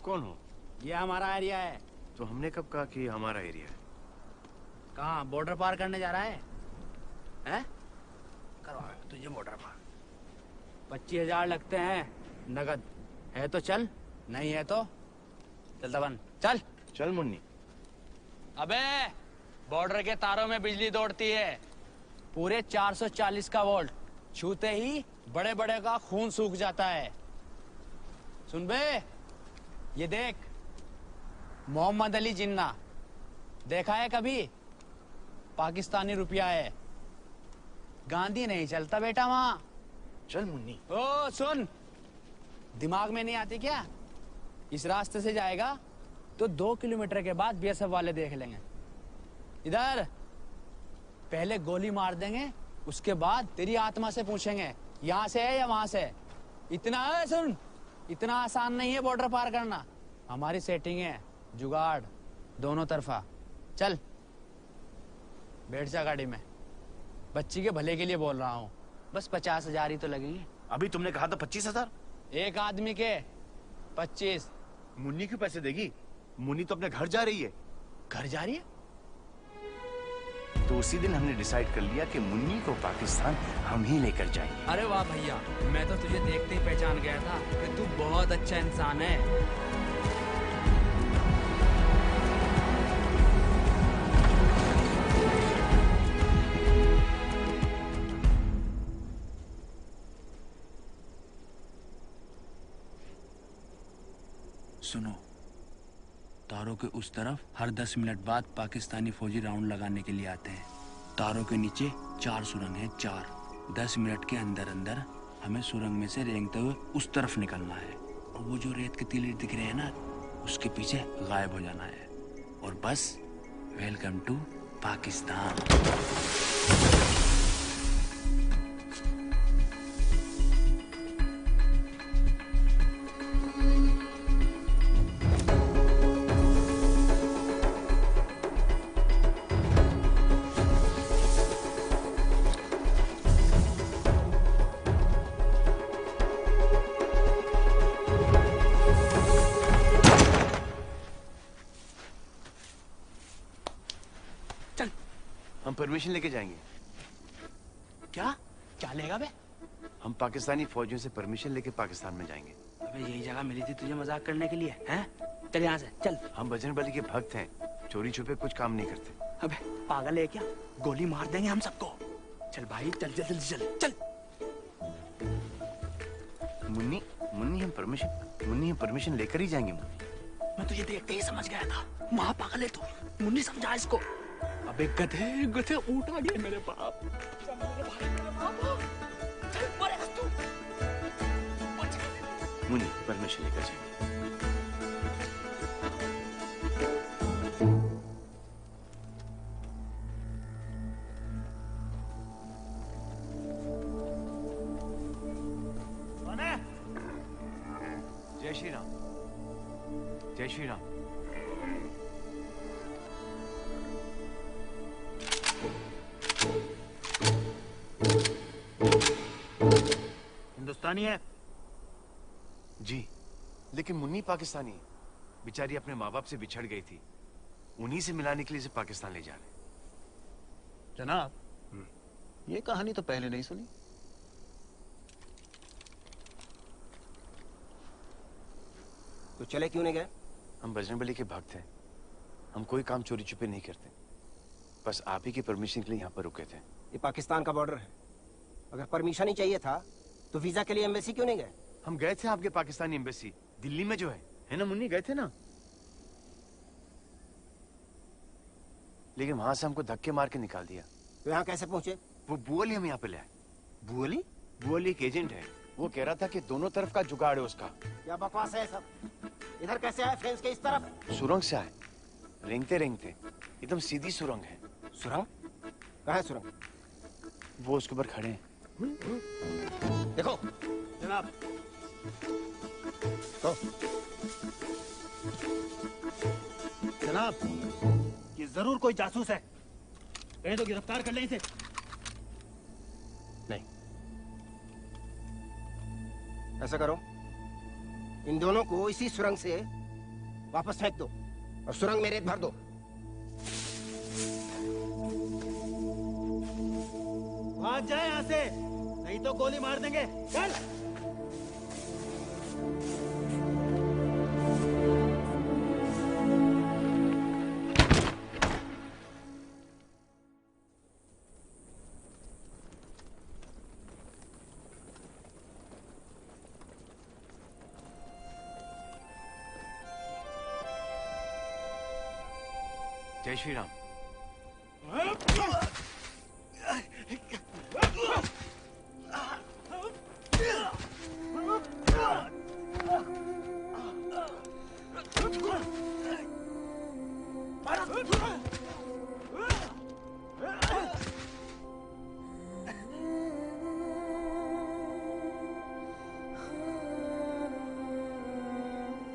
कौन हो? ये हमारा एरिया है। तो हमने कब कहा कि ये हमारा एरिया है? कहाँ बॉर्डर पार करने जा रहा है? हैं? करवा तुझे बॉर्डर पार। 25,000 लगते हैं नगद। है तो चल, नहीं है तो चल दबन चल। चल मुन्नी। अबे बॉर्डर के तारों में बिजली दौड़ती है, पूरे 440 का वोल्ट, छूते ही बड़े बड़े का खून सूख जाता है। सुन बे, ये देख, मोहम्मद अली जिन्ना देखा है कभी? पाकिस्तानी रुपया है। गांधी नहीं चलता बेटा वहां। चल मुन्नी। ओ सुन, दिमाग में नहीं आती क्या? इस रास्ते से जाएगा तो 2 किलोमीटर के बाद बीएसएफ वाले देख लेंगे। इधर पहले गोली मार देंगे, उसके बाद तेरी आत्मा से पूछेंगे यहाँ से है या वहां से। इतना है सुन, इतना आसान नहीं है बॉर्डर पार करना। हमारी सेटिंग है, जुगाड़ दोनों तरफा। चल बैठ जा गाड़ी में, बच्ची के भले के लिए बोल रहा हूँ। बस 50,000 ही तो लगेंगे। अभी तुमने कहा था 25,000। एक आदमी के 25। मुन्नी क्यों पैसे देगी? मुन्नी तो अपने घर जा रही है। घर जा रही है? तो उसी दिन हमने डिसाइड कर लिया कि मुन्नी को पाकिस्तान हम ही लेकर जाएंगे। अरे वाह भैया, मैं तो तुझे देखते ही पहचान गया था कि तू बहुत अच्छा इंसान है। सुनो, तारों के उस तरफ हर 10 मिनट बाद पाकिस्तानी फौजी राउंड लगाने के लिए आते हैं। तारों के नीचे 4 सुरंग हैं, 4। 10 मिनट के अंदर अंदर हमें सुरंग में से रेंगते हुए उस तरफ निकलना है, और वो जो रेत के टीले दिख रहे हैं ना, उसके पीछे गायब हो जाना है। और बस वेलकम टू पाकिस्तान। हम परमिशन लेके जाएंगे। क्या क्या लेगा बे? हम पाकिस्तानी फौजियों से परमिशन लेके पाकिस्तान में जाएंगे। अबे यही जगह मिली थी तुझे मजाक करने के लिए, हैं? चल यहाँ से चल। हम बजरंगबली के भक्त हैं, चोरी छुपे कुछ काम नहीं करते। अबे पागल है क्या? गोली मार देंगे हम सबको। चल भाई चल जल्दी चल चल। मुन्नी मुन्नी हम परमिशन लेकर ही जाएंगे। मुन्नी, मैं तुझे देखते ही समझ गया था, महा पागल है तू। मुन्नी समझा इसको। अबे गधे गधे ऊँट आ गए मेरे बाप। मुन्नी परमिशन लेकर जाएंगे। जय श्री राम। जय श्री राम। हिंदुस्तानी है जी, लेकिन मुन्नी पाकिस्तानी है। बेचारी अपने माँ बाप से बिछड़ गई थी, उन्हीं से मिलाने के लिए इसे पाकिस्तान ले जा रहे। जनाब, ये कहानी तो पहले नहीं सुनी। तो चले क्यों नहीं गए? हम बजरंगबली के भक्त हैं, हम कोई काम चोरी छुपे नहीं करते। बस आप ही की परमिशन के लिए यहाँ पर रुके थे। ये पाकिस्तान का बॉर्डर है, अगर परमिशन ही चाहिए था तो वीजा के लिए एम्बेसी क्यों नहीं गए? हम गए थे आपके पाकिस्तानी एम्बेसी, दिल्ली में जो है ना मुन्नी, गए थे ना। लेकिन वहां से हमको धक्के मार के निकाल दिया। तो यहाँ कैसे पहुंचे? वो बुअली हम यहाँ पे ले आए। बुअली? बुअली एक एजेंट है, वो कह रहा था कि दोनों तरफ का जुगाड़ है उसका। क्या बकवास है सब? इधर कैसे आए फेंस के इस तरफ? सुरंग से आए, रेंगते रेंगते, एकदम सीधी सुरंग है। सुरंग? कहाँ है सुरंग? वो उसके ऊपर खड़े हैं। देखो जनाब, तो जनाब, ये जरूर कोई जासूस है, कहीं तो गिरफ्तार कर लें इसे। नहीं, ऐसा करो, इन दोनों को इसी सुरंग से वापस फेंक दो और सुरंग में रेत भर दो। भाग जाए यहाँ से, नहीं तो गोली मार देंगे। चल। जय श्री राम।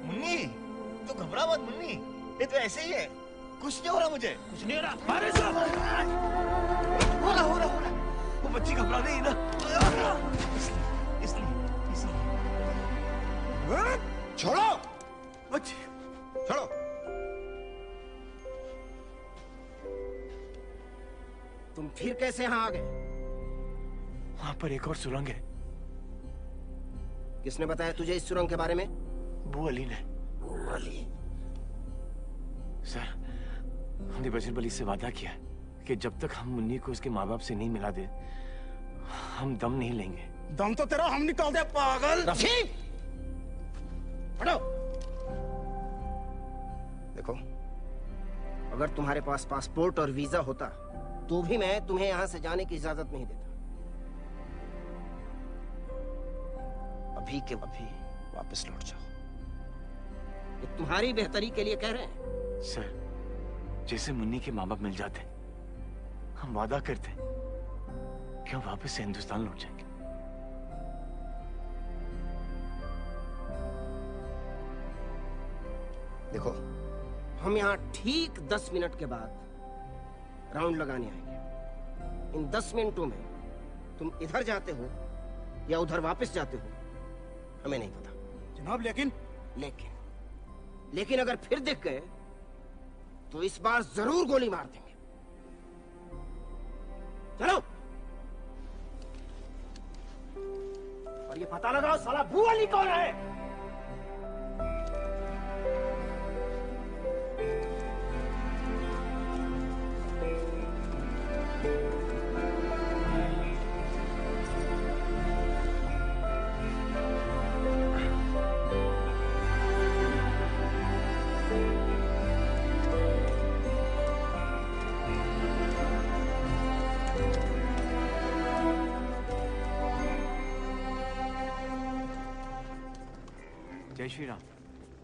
मुन्नी, तो घबरा मत मुन्नी, ये तो ऐसे ही है, कुछ नहीं हो रहा मुझे। कुछ नहीं हो रहा, मारे इसको। हो रहा, वो बच्ची घबरा रही है ना, इसलिए। छोड़ो, बच्ची, छोड़ो। तुम फिर कैसे यहाँ आ गए? वहां पर एक और सुरंग है। किसने बताया तुझे इस सुरंग के बारे में? बू अली ने। अली। सर, हमने बजरंगबली से वादा किया कि जब तक हम मुन्नी को उसके माँ बाप से नहीं मिला दे, हम दम नहीं लेंगे। दम तो तेरा हम निकाल दे, पागल। रफी, हटो। देखो, अगर तुम्हारे पास पासपोर्ट और वीजा होता तो भी मैं तुम्हें यहां से जाने की इजाजत नहीं देता। अभी के अभी वापस लौट जाओ। ये तुम्हारी बेहतरी के लिए कह रहे हैं। सर, जैसे मुन्नी के माँ बाप मिल जाते, हम वादा करते कि हम वापस से हिंदुस्तान लौट जाएंगे। देखो, हम यहाँ ठीक 10 मिनट के बाद राउंड लगाने आएंगे। इन 10 मिनटों में तुम इधर जाते हो या उधर वापस जाते हो, हमें नहीं पता। जनाब, लेकिन अगर फिर दिख गए तो इस बार जरूर गोली मार देंगे। चलो। और ये पता लगाओ साला बू अली कौन है। जय श्री राम।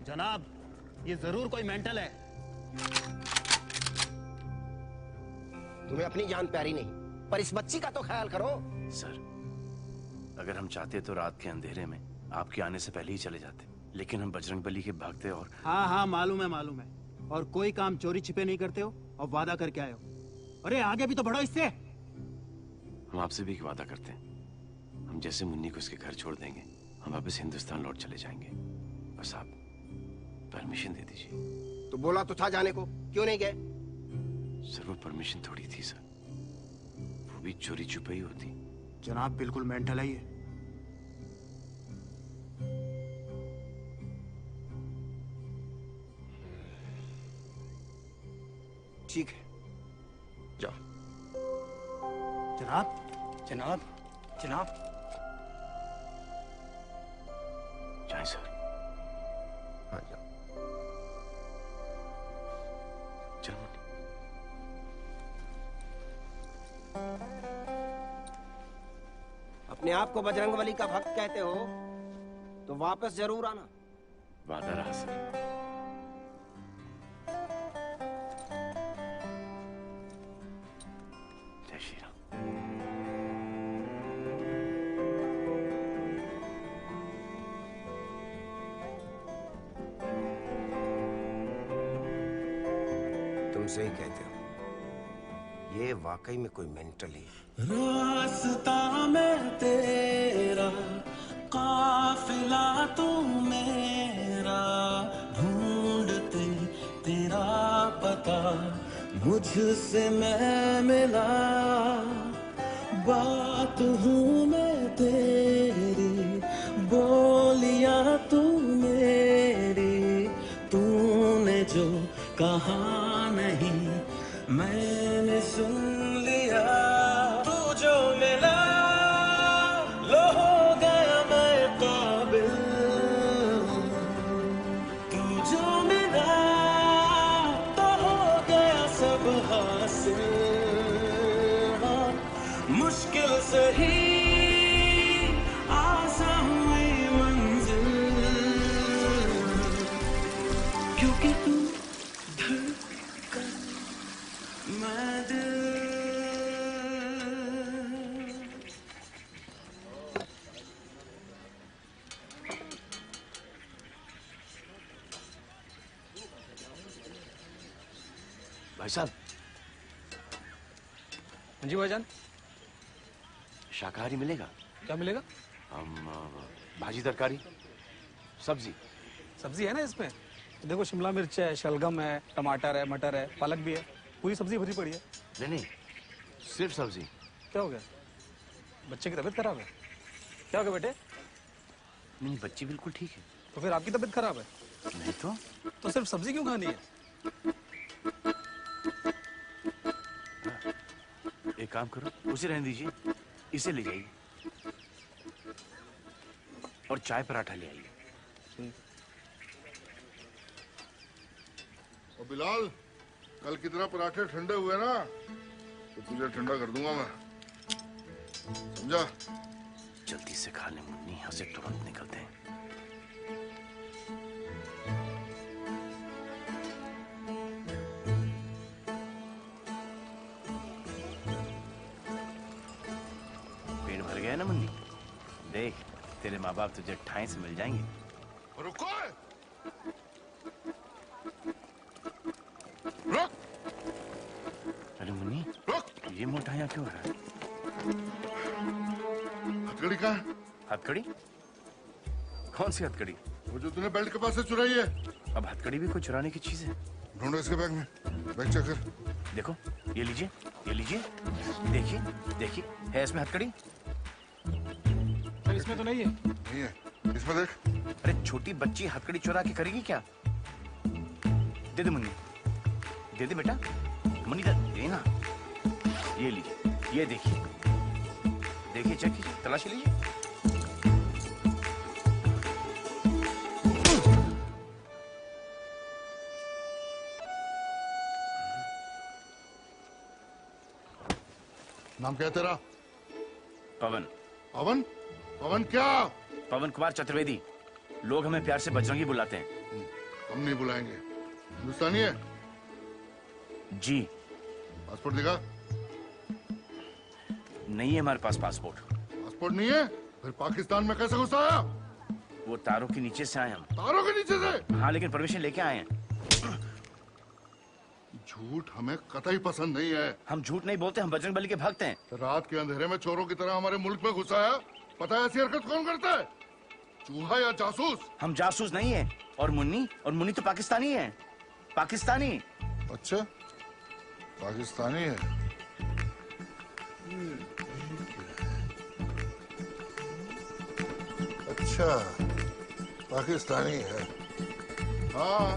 जनाब, ये जरूर कोई मेंटल है। तुम्हें अपनी जान प्यारी नहीं, पर इस बच्ची का तो ख्याल करो। सर, अगर हम चाहते तो रात के अंधेरे में आपके आने से पहले ही चले जाते, लेकिन हम बजरंगबली के भागते और हाँ, मालूम है। और कोई काम चोरी छिपे नहीं करते हो और वादा करके आए हो। अरे आगे भी तो बढ़ो इससे। हम आपसे भी एक वादा करते हैं, हम जैसे मुन्नी को उसके घर छोड़ देंगे, हम वापस हिंदुस्तान लौट चले जाएंगे। बस आप परमिशन दे दीजिए। तो बोला तो था जाने को, क्यों नहीं गए? सर, वो परमिशन थोड़ी थी सर, वो भी चोरी छुपाई होती। जनाब, बिल्कुल मेंटल है ये। ठीक है, जाओ। जनाब। जाए सर। हाँ, जाओ। चल मुन्नी। अपने आप को बजरंगबली का भक्त कहते हो तो वापस जरूर आना। वादा रहा सर। जय श्री राम। तुम सही कहते हो, ये वाकई में कोई मेंटल ही है। रास्ता में तेरा, काफिला तू मेरा, ढूंढते तेरा पता मुझसे मैं मिला, बात हूँ मैं तेरी, बोलियां तू मेरी, तूने जो कहा नहीं मैंने सुन लिया, तू जो मिला लो हो गया मैं काबिल, तू जो मिला तो हो गया सब हासिल, हाँ, मुश्किल से ही आसान हुई मंजिल, क्योंकि तू धड़कन मैं दिल। भाई साहब, जी भाईजान, शाकाहारी मिलेगा? क्या मिलेगा? भाजी तरकारी सब्जी। सब्जी है ना इसमें, देखो शिमला मिर्च है, शलगम है, टमाटर है, मटर है, पालक भी है, पूरी सब्जी भरी पड़ी है। नहीं नहीं, सिर्फ सब्जी। क्या हो गया? बच्चे की तबीयत खराब है? क्या हो गया बेटे? नहीं, बच्ची बिल्कुल ठीक है। तो फिर आपकी तबीयत खराब है? नहीं तो सिर्फ सब्जी क्यों खानी है? एक काम करो, उसे रहने दीजिए, इसे ले जाइए और चाय पराठा ले आइए। और बिलाल, कल की तरह पराठे ठंडे हुए ना तो तुझे ठंडा कर दूंगा मैं, समझा? जल्दी से खा ले मुन्नी, यहाँ से तुरंत निकलते हैं। पेट भर गया ना मुन्नी? देख, तेरे माँ बाप तुझे ठाई से मिल जाएंगे। रुको, रुक। अरे मुन्नी, रुक। ये मोटाया क्यों हो रहा है? हथकड़ी कहाँ है? हथकड़ी? कौन सी हथकड़ी? वो जो तूने बेल्ट के पास से चुराई है। अब हथकड़ी भी कोई चुराने की चीज है? ढूंढो इसके बैग में, बैग चेक कर। देखो, ये लीजिए, ये लीजिए, देखिए, देखिए, है इसमें हथकड़ी? इसमें तो नहीं है। नहीं है, इसमें देख। अरे छोटी बच्ची हथकड़ी चुरा के करेगी क्या? दे दे मुन्नी, दे दे बेटा, मुन्नी दे ना। ये लीजिए, ये देखिए, देखिए, चेक कीजिए, तलाशी लीजिए। नाम क्या है तेरा? पवन। पवन? पवन क्या? पवन कुमार चतुर्वेदी। लोग हमें प्यार से बजरंगी बुलाते हैं। हम नहीं बुलाएंगे। हिंदुस्तानी है? जी। पासपोर्ट दिखा। नहीं है हमारे पास पासपोर्ट। पासपोर्ट नहीं है? फिर पाकिस्तान में कैसे घुस आया? वो तारों के नीचे से आए हम। तारों के नीचे से? हाँ, लेकिन परमिशन लेके आए हैं। झूठ हमें कतई पसंद नहीं है। हम झूठ नहीं बोलते, हम बजरंगबली के भक्त हैं। रात के अंधेरे में चोरों की तरह हमारे मुल्क में घुसाया। पता है ऐसी हरकत कौन करता है? चूहा या जासूस? हम जासूस नहीं है। और मुन्नी तो पाकिस्तानी है। पाकिस्तानी। अच्छा, पाकिस्तानी है। अच्छा, पाकिस्तानी है। हाँ,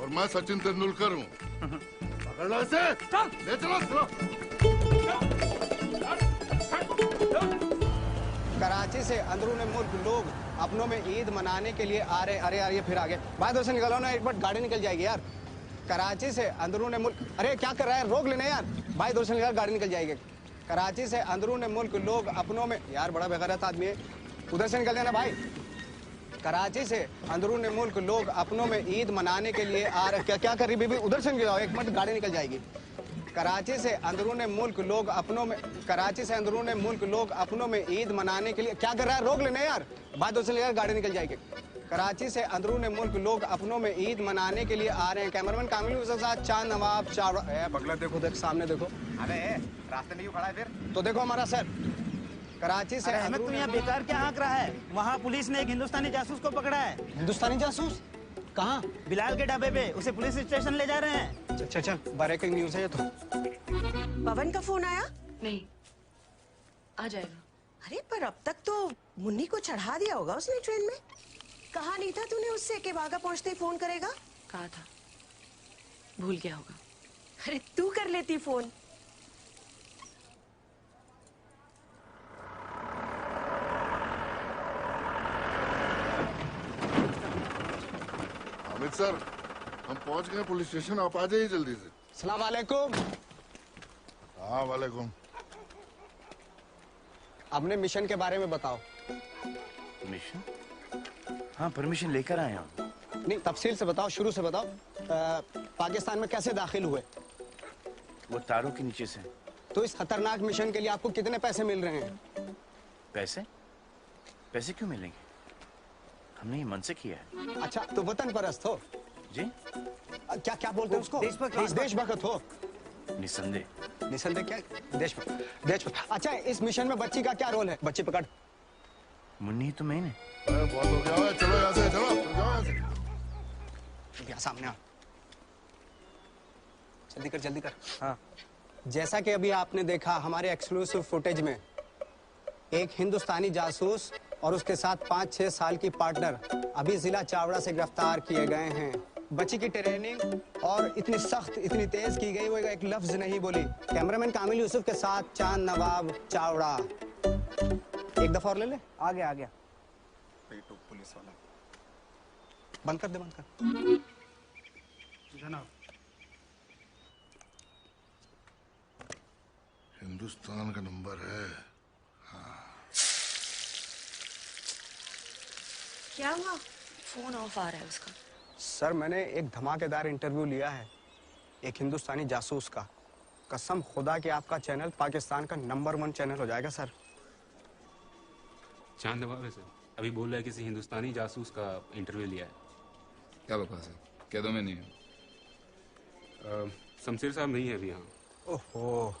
और मैं सचिन तेंदुलकर हूँ। पकड़ लो इसे, ले चलो। कराची से अंदरूनी मुल्क लोग अपनों में ईद मनाने के लिए आ रहे। अरे यार, ये फिर आगे भाई, दोस्त निकलो ना, एक बार गाड़ी निकल जाएगी यार। कराची से अंदरूनी मुल्क, अरे क्या कर रहा है, रोक लेना यार भाई, दोस्त निकल, गाड़ी निकल जाएगी। कराची से अंदरूनी मुल्क लोग अपनों में, यार बड़ा बेगैरत आदमी है, उधर से निकल जाना भाई। कराची से अंदरूनी मुल्क लोग अपनों में ईद मनाने के लिए आ रहे। क्या कर रही बीबी, उधर से निकल जाओ, एक मिनट गाड़ी निकल जाएगी। कराची से अंदरूनी मुल्क लोग अपनों में, कराची से अंदरूनी मुल्क लोग अपनों में ईद मनाने के लिए, क्या कर रहा है, रोक लेना यार बात, दोस्त यार गाड़ी निकल जाएगी। कराची से अंदरूनी मुल्क लोग अपनों में ईद मनाने के लिए आ रहे हैं। कैमरामैन कामिल के साथ चांद नवाब चावड़ा। पगला देखो, देख सामने देखो। अरे रास्ते में क्यों खड़ा है फिर? तो देखो हमारा सर। कराची से अहमद, तुम यहाँ बेकार क्या हाँक रहा है? वहाँ पुलिस ने एक हिंदुस्तानी जासूस को पकड़ा है। हिंदुस्तानी जासूस? कहाँ? बिलाल के ढाबे पे, उसे पुलिस स्टेशन ले जा रहे हैं। चल चल, ब्रेकिंग न्यूज है ये तो। पवन का फोन आया? नहीं, आ जाएगा। अरे पर अब तक तो मुन्नी को चढ़ा दिया होगा उसने ट्रेन में। कहा नहीं था तूने उससे कि बागा पहुंचते ही फोन करेगा? कहा था, भूल गया होगा। अरे तू कर लेती फोन। हामिद सर, हम पहुंच गए पुलिस स्टेशन, आप आ जाइए जल्दी से। सलाम वालेकुम। हाँ वालेकुम। अपने मिशन के बारे में बताओ। मिशन? हाँ, परमिशन लेकर आए हम। नहीं, तफसील से बताओ, शुरू से बताओ। पाकिस्तान में कैसे दाखिल हुए? वो तारों के नीचे से। तो इस खतरनाक मिशन के लिए आपको कितने पैसे मिल रहे हैं? पैसे? पैसे क्यों मिलेंगे? हमने ये मन से किया है। अच्छा, तो वतन परस्त हो? जी? क्या क्या बोलते हैं उसको? देशभक्त हो? निसंदेह। निसंदेह क्या? देशभक्त। अच्छा, इस मिशन में बच्ची का क्या रोल है? बच्ची पकड़। मुन्नी तो मैंने। बहुत हो गया है, चलो यहाँ से, चलो जाओ यहाँ से। यहाँ सामने आ। जल्दी कर, जल्दी कर। हाँ, जैसा कि अभी आपने देखा हमारे एक्सक्लूसिव फुटेज में, एक हिंदुस्तानी जासूस और उसके साथ 5-6 साल की पार्टनर अभी जिला चावड़ा से गिरफ्तार किए गए हैं। बच्ची की ट्रेनिंग और इतनी सख्त, इतनी तेज की गई, वो एक लफ्ज नहीं बोली। कैमरामैन कामिल यूसुफ के साथ चांद नवाब चावड़ा। एक दफा और ले ले। आ गया, आ गया। पुलिस वाला बंद कर दे, बंद कर। जनाब, हिंदुस्तान का नंबर है। क्या हुआ? फोन ऑफ आ रहा है उसका। सर, मैंने एक धमाकेदार इंटरव्यू लिया है एक हिंदुस्तानी जासूस का। कसम खुदा कि आपका चैनल पाकिस्तान का नंबर 1 चैनल हो जाएगा सर। चांद नवाब है सर, अभी बोल रहा है किसी हिंदुस्तानी जासूस का इंटरव्यू लिया है। क्या बकवास है? कह दो मैं नहीं हूँ। शमशेर साहब नहीं है अभी यहाँ। ओहो,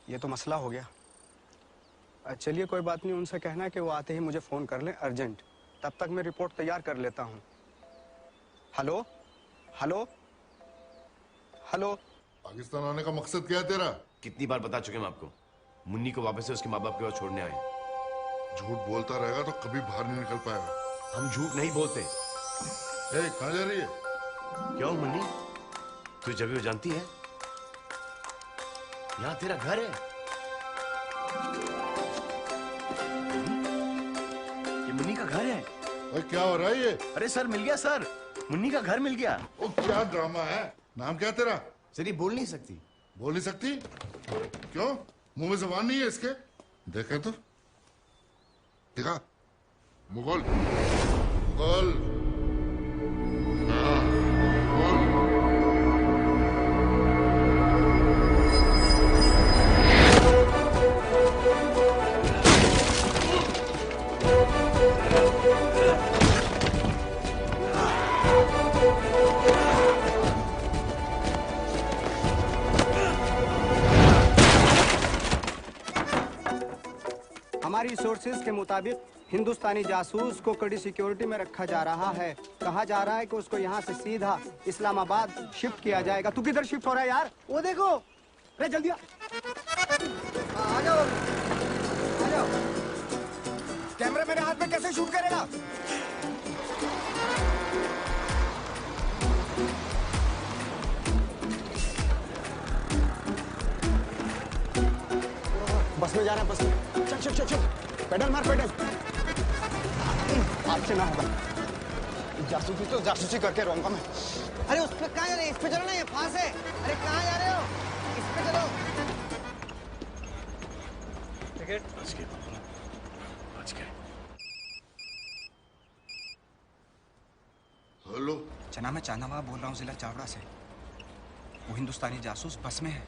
ये तो मसला हो गया। चलिए कोई बात नहीं, उनसे कहना कि वो आते ही मुझे फोन कर लें अर्जेंट। तब तक मैं रिपोर्ट तैयार कर लेता हूँ। Hello hello hello. पाकिस्तान आने का मकसद क्या है तेरा? कितनी बार बता चुके हम आपको, मुन्नी को वापस से उसके माँ बाप के पास छोड़ने आए। झूठ बोलता रहेगा तो कभी बाहर नहीं निकल पाएगा। हम झूठ नहीं बोलते। कहाँ जा रही है? क्यों मुन्नी, तू जब भी वो जानती है यहाँ तेरा घर है। ये मुन्नी का घर है। अरे क्या हो रहा है ये? अरे सर, मिल गया सर, मुन्नी का घर मिल गया। ओ, क्या ड्रामा है? नाम क्या तेरा? सर ये बोल नहीं सकती। बोल नहीं सकती? क्यों? मुंह में जुबान नहीं है इसके? देखे तो देखा, मुगल मुगल। हाँ, मुगल। हमारी सोर्सेज के मुताबिक हिंदुस्तानी जासूस को कड़ी सिक्योरिटी में रखा जा रहा है। कहा जा रहा है कि उसको यहाँ से सीधा इस्लामाबाद शिफ्ट किया जाएगा। तू किधर शिफ्ट हो रहा है यार? वो देखो, अरे जल्दी आ जाओ, आ जाओ। कैमरा मेरे हाथ में कैसे शूट करेगा? बस में जा रहा है, बस में। चल चल चल चल, पेडल मार, पेडल। आपसे ना होगा। जासूसी तो जासूसी करके रहूंगा मैं। अरे उस पे कहाँ जा रहे हैं? इस पे चलो ना, ये फांस है। अरे कहाँ जा रहे हो? इस पे चलो। टिकट बच गए, बच गए। हेलो जना, मैं चांदवा बोल रहा हूँ जिला चावड़ा से। वो हिंदुस्तानी जासूस बस में है।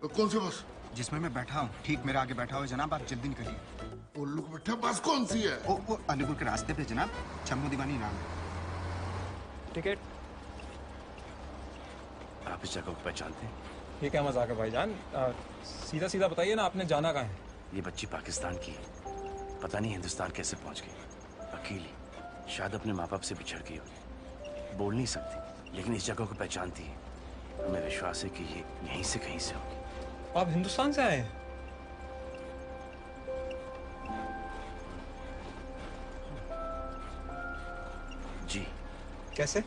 कौन सी बस? जिसमें मैं बैठा हूँ, ठीक मेरे आगे बैठा हुआ जनाब। आप जल्दी निकलिए। उल्लू को बैठा बस कौन सी है? वो अलीपुर के रास्ते पे जनाब, चम्मू दीवानी नाम है। टिकट। आप इस जगह को पहचानते हैं? ये क्या मजाक है भाईजान? सीधा सीधा बताइए ना, आपने जाना कहाँ है? ये बच्ची पाकिस्तान की है। पता नहीं हिंदुस्तान कैसे पहुंच गई। अकेली, शायद अपने माँ बाप से बिछड़ गई होगी। बोल नहीं सकती, लेकिन इस जगह को पहचानती है। हमें विश्वास है कि ये यहीं से कहीं से होगी। आप हिंदुस्तान से आए हैं? जी। कैसे?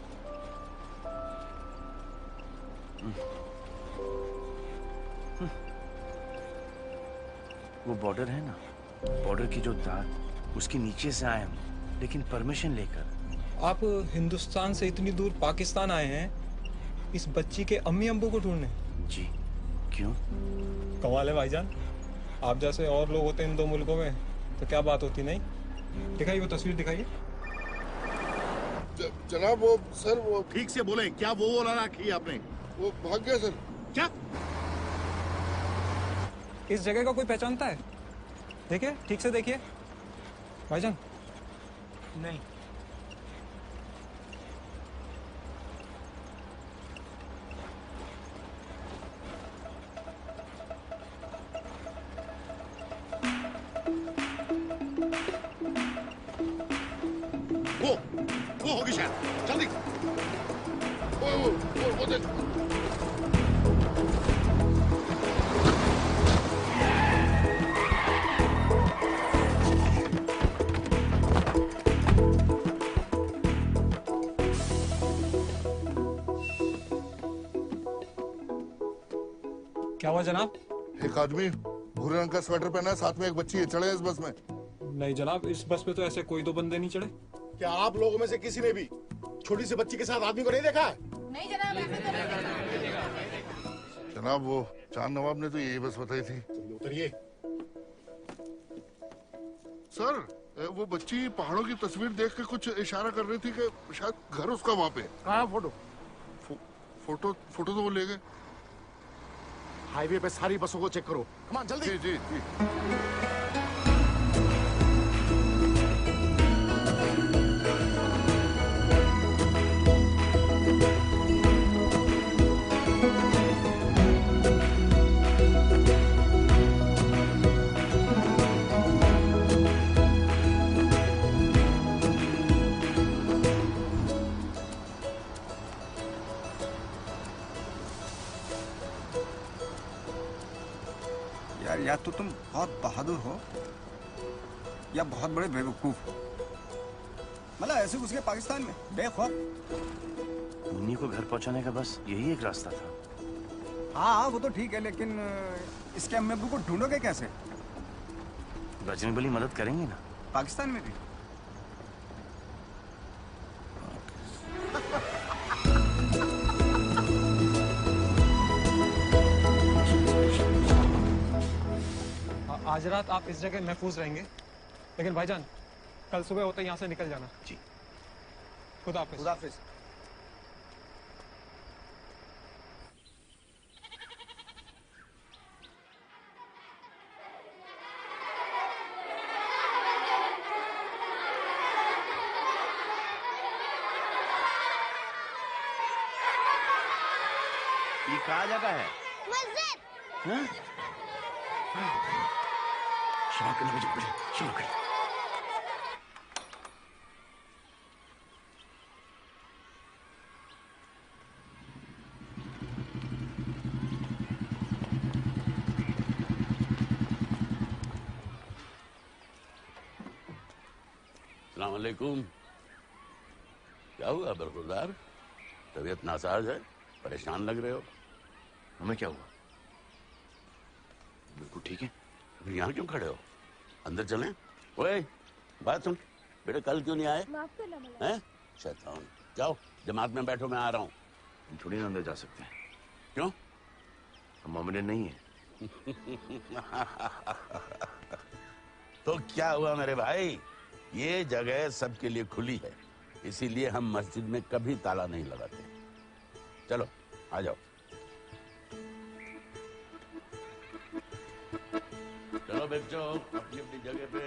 वो बॉर्डर है ना, बॉर्डर की जो तार, उसके नीचे से आए हम, लेकिन परमिशन लेकर। आप हिंदुस्तान से इतनी दूर पाकिस्तान आए हैं इस बच्ची के अम्मी अब्बू को ढूंढने? जी। क्यों? कमाल है भाईजान, आप जैसे और लोग होते इन दो मुल्कों में तो क्या बात होती। नहीं दिखाइए वो तस्वीर, दिखाइए। जनाब वो सर, वो ठीक से बोले, क्या वो वाला रखी आपने? वो भाग गया सर। क्या? इस जगह का कोई पहचानता है? देखिए, ठीक से देखिए भाईजान। नहीं। वो होगी शायद, जल्दी। वो देख। क्या हुआ जनाब? एक आदमी भूरे रंग का स्वेटर पहना है, साथ में एक बच्ची है, चढ़े इस बस में? नहीं जनाब, इस बस पे तो ऐसे कोई दो बंदे नहीं चढ़े। क्या आप लोगों में से किसी ने भी छोटी सी बच्ची के साथ आदमी को नहीं देखा है? नहीं जनाब, ऐसे तो नहीं देखा। जनाब वो चांद नवाब ने तो यही बस बताई थी। उतरिए। सर वो बच्ची पहाड़ों की तस्वीर देख के कुछ इशारा कर रही थी कि शायद घर उसका वहाँ पे। कहाँ फोटो? फोटो तो वो ले गए। हाईवे पे सारी बसों को चेक करो। कमान जल्दी। जी जी जी। या तो तुम बहुत बहादुर हो या बहुत बड़े बेवकूफ हो। मतलब ऐसे घुस गए पाकिस्तान में बेखौफ। मुन्नी को घर पहुंचाने का बस यही एक रास्ता था। हाँ वो तो ठीक है, लेकिन इसके अम्मी अब्बू को ढूंढोगे कैसे? बजरंगबली मदद करेंगे ना। पाकिस्तान में भी? आज रात आप इस जगह महफूज रहेंगे, लेकिन भाईजान कल सुबह होते यहाँ से निकल जाना। जी। खुदा हाफिज। खुदा हाफिज। ये कहाँ जगह है? मस्जिद। हाँ? शुरू करने मुझे, शुरू कर। अस्सलाम वालेकुम। क्या हुआ बरखुरदार? तबीयत नासाज है, परेशान लग रहे हो। हमें क्या हुआ? बिल्कुल ठीक है। यहाँ क्यों खड़े हो? अंदर चलें? ओए बात सुन, बेटे कल क्यों नहीं आए? हैं? शैतान, जाओ जमात में बैठो, मैं आ रहा हूँ। हम थोड़ी ना अंदर जा सकते हैं। क्यों? हम मोमिन नहीं है। तो क्या हुआ मेरे भाई, ये जगह सबके लिए खुली है, इसीलिए हम मस्जिद में कभी ताला नहीं लगाते। चलो आ जाओ। चलो बच्चों अपनी अपनी जगह पे।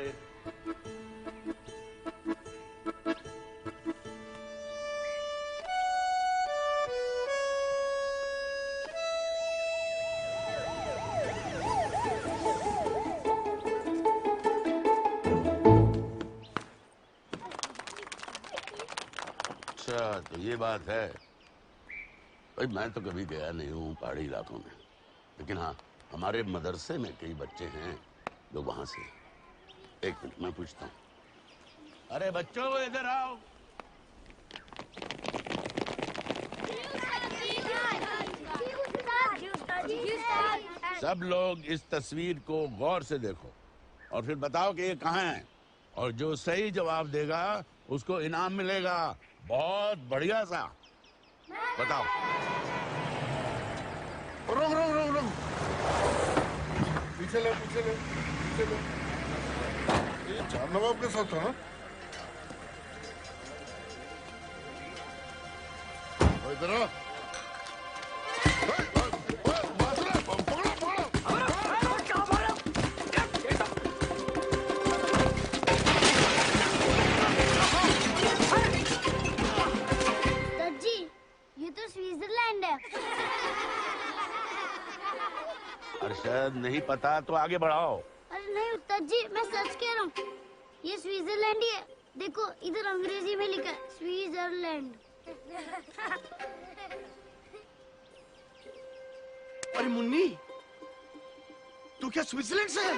अच्छा तो ये बात है। भाई मैं तो कभी गया नहीं हूँ पहाड़ी इलाकों में, लेकिन हाँ हमारे मदरसे में कई बच्चे हैं जो वहां से। एक मिनट मैं पूछता हूँ। अरे बच्चों इधर आओ। सब लोग इस तस्वीर को गौर से देखो और फिर बताओ कि ये कहाँ है, और जो सही जवाब देगा उसको इनाम मिलेगा, बहुत बढ़िया सा। बताओ। रुक रुक रुक रुक, पीछे ले पीछे ले पीछे ले। ये चार नवाब के साथ था ना? इधर आ। स्विट्जरलैंड है। अरशद नहीं पता तो आगे बढ़ाओ। अरे नहीं उस्ताद जी, मैं सच कह रहा हूँ, ये स्विट्जरलैंड ही है। देखो इधर अंग्रेजी में लिखा है स्विट्जरलैंड। अरे मुन्नी, तू क्या स्विट्जरलैंड से है?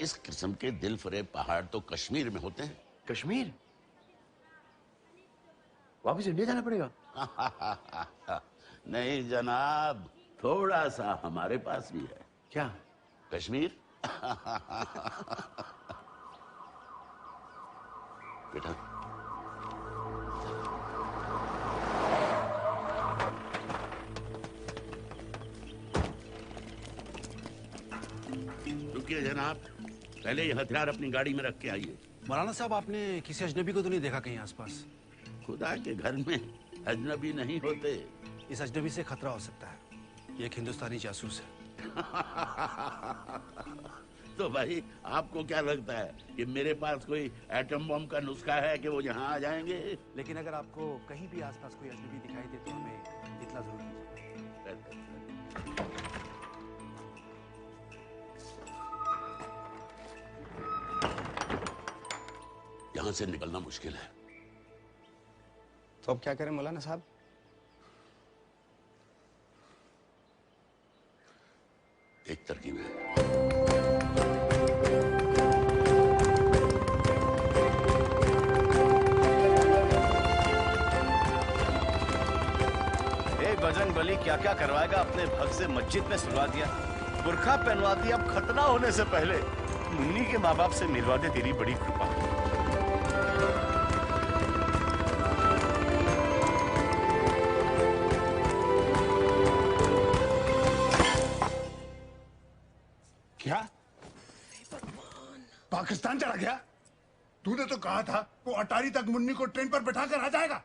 इस किस्म के दिल फरेब पहाड़ तो कश्मीर में होते हैं। कश्मीर? वापस इंडिया जाना पड़ेगा? नहीं जनाब, थोड़ा सा हमारे पास भी है। क्या? कश्मीर। बेटा रुकिए जनाब, पहले ये हथियार अपनी गाड़ी में रख के आइए। मौलाना साहब, आपने किसी अजनबी को तो नहीं देखा कहीं आसपास? खुदा के घर में अजनबी नहीं होते। इस अजनबी से खतरा हो सकता है, ये एक हिंदुस्तानी जासूस है। तो भाई आपको क्या लगता है कि मेरे पास कोई एटम बम का नुस्खा है कि वो यहाँ आ जाएंगे? लेकिन अगर आपको कहीं भी आसपास कोई अजनबी दिखाई दे तो हमें इतना जरूर कीजिए। यहाँ से निकलना मुश्किल है। तो अब क्या करें मौलाना साहब? एक तरकीब है। बजरंग बली क्या क्या करवाएगा अपने भक्त से। मस्जिद में सुलवा दिया, बुर्खा पहनवा दिया, अब खतना होने से पहले मुन्नी के माँ बाप से मिलवा दे, तेरी बड़ी कृपा। क्या पाकिस्तान चला गया? तूने तो कहा था वो अटारी तक मुन्नी को ट्रेन पर बैठाकर आ जाएगा।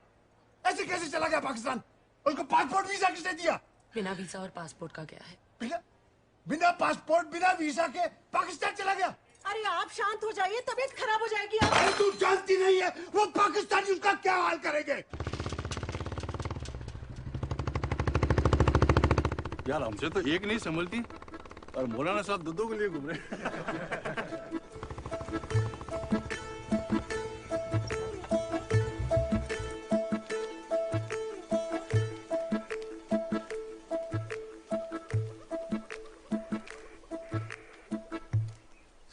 ऐसे कैसे चला गया पाकिस्तान? उसको पासपोर्ट वीजा किसने दिया? बिना वीजा और पासपोर्ट का गया है। बिना पासपोर्ट बिना वीजा के पाकिस्तान चला गया? अरे आप शांत हो जाइए, तबीयत खराब हो जाएगी। अरे तू जानती नहीं है वो पाकिस्तानी उसका क्या हाल करेंगे? यार हमसे तो एक नहीं संभलती और मौलाना साहब दो के लिए घूम रहे।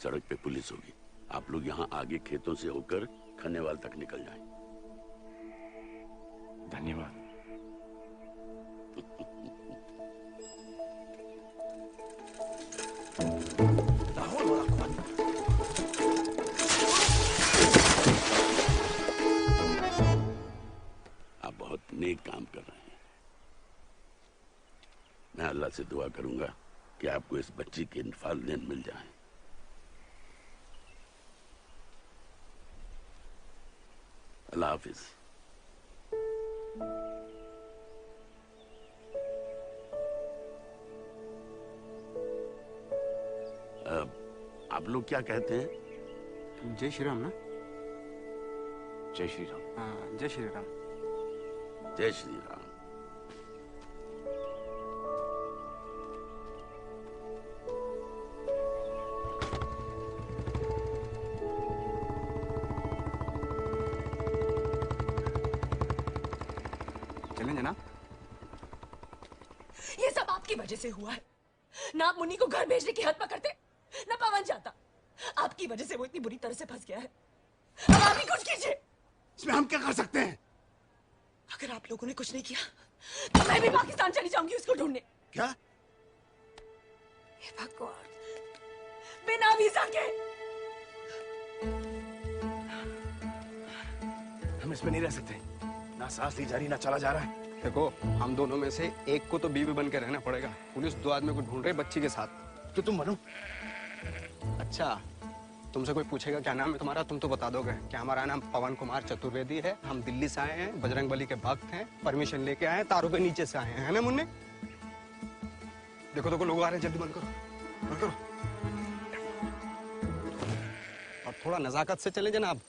सड़क पे पुलिस होगी, आप लोग यहाँ आगे खेतों से होकर खन्नेवाल तक निकल जाएं। धन्यवाद। आप बहुत नेक काम कर रहे हैं। मैं अल्लाह से दुआ करूंगा कि आपको इस बच्ची के इंफाल दिन मिल जाए। अल्लाह हाफिज। आप लोग क्या कहते हैं? जय श्री राम ना? जय श्री राम। हाँ, जय श्री राम। जय श्री राम। चलें जनाब? ये सब आपकी वजह से हुआ है। ना आप मुन्नी को घर भेजने की हद पकड़ते, ना पवन जाता। आपकी वजह से वो इतनी बुरी तरह से फंस गया है। अब आप ही कुछ कीजिए। इसमें हम क्या कर सकते हैं? अगर आप लोगों ने कुछ नहीं किया तो मैं भी पाकिस्तान चली जाऊंगी उसको ढूंढने। क्या? हे भगवान, बिना वीजा के। हम इसमें नहीं रह सकते। ना सांस ली जा रही, ना चला जा रहा है। देखो, हम दोनों में से एक को तो बीवी बन के रहना पड़ेगा। पुलिस 2 आदमी को ढूंढ रही बच्ची के साथ। तो तुम बनो। अच्छा, तुमसे कोई पूछेगा क्या नाम है तुम्हारा, तुम तो बता दोगे कि हमारा नाम पवन कुमार चतुर्वेदी है, हम दिल्ली से आए हैं, बजरंगबली के भक्त हैं, परमिशन लेके आए हैं, तारों के नीचे से आए हैं, है ना मुन्ने? देखो देखो लोग आ रहे हैं, जल्दी बंद करो, बंद करो। और थोड़ा नजाकत से चले जनाब।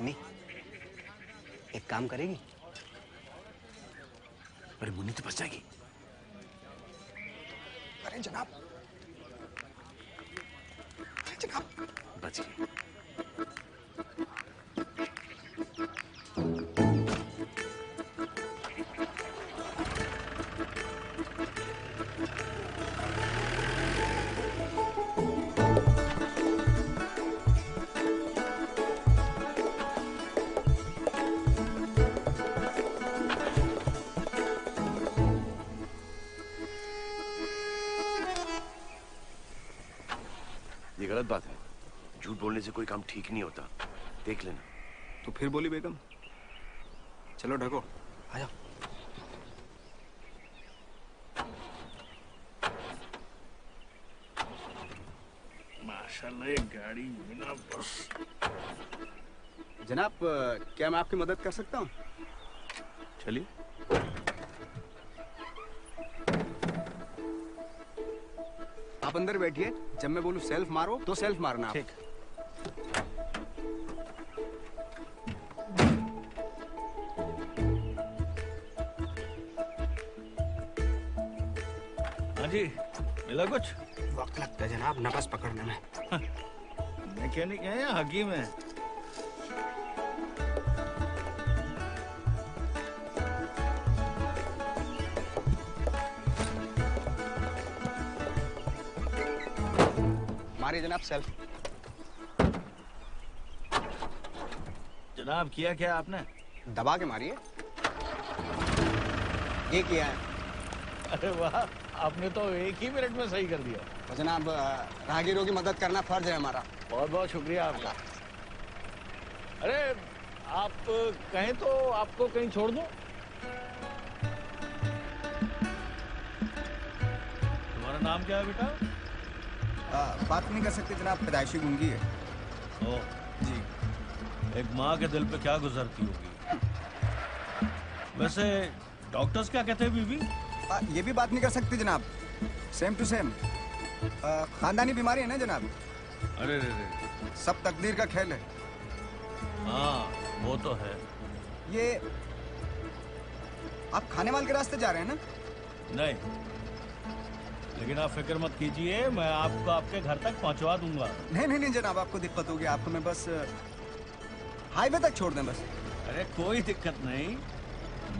नहीं, एक काम करेगी? अरे मुन्नी तो बच जाएगी। अरे जनाब, अरे जनाब, बच गई। ये गलत बात है। झूठ बोलने से कोई काम ठीक नहीं होता। देख लेना। तो फिर बोली बेगम। चलो ढको, आ जाओ। माशाल्लाह, ये गाड़ी बिना बस। जनाब, क्या मैं आपकी मदद कर सकता हूँ? चलिए। आप अंदर बैठिए, जब मैं बोलूं सेल्फ मारो तो सेल्फ मारना। ठीक। हाँ जी, मिला कुछ? वक्त लगता है जनाब नफस पकड़ने में। मैकेनिक है या हकीम है? मारिए जनाब सेल्फ। जनाब, किया क्या आपने? दबा के मारिए। ये किया है। अरे वाह, आपने तो 1 ही मिनट में सही कर दिया। तो जनाब, राहगीरों की मदद करना फर्ज है हमारा। बहुत बहुत शुक्रिया आपका। अरे आप कहें तो आपको कहीं छोड़ दूं? तुम्हारा नाम क्या है बेटा? बात नहीं कर सकते जनाब, पैदाइशी गुंगी है। ओ जी। एक माँ के दिल पे क्या गुजरती होगी। वैसे डॉक्टर्स क्या कहते हैं बीबी? ये भी बात नहीं कर सकते जनाब, सेम टू सेम। खानदानी बीमारी है ना जनाब। अरे रे, सब तकदीर का खेल है। हाँ वो तो है। ये आप खानेवाल के रास्ते जा रहे हैं ना? नहीं, लेकिन आप फिक्र मत कीजिए, मैं आपको आपके घर तक पहुंचवा दूंगा। नहीं नहीं नहीं जनाब, आपको दिक्कत होगी। आपको मैं बस हाईवे तक छोड़ दें बस। अरे कोई दिक्कत नहीं,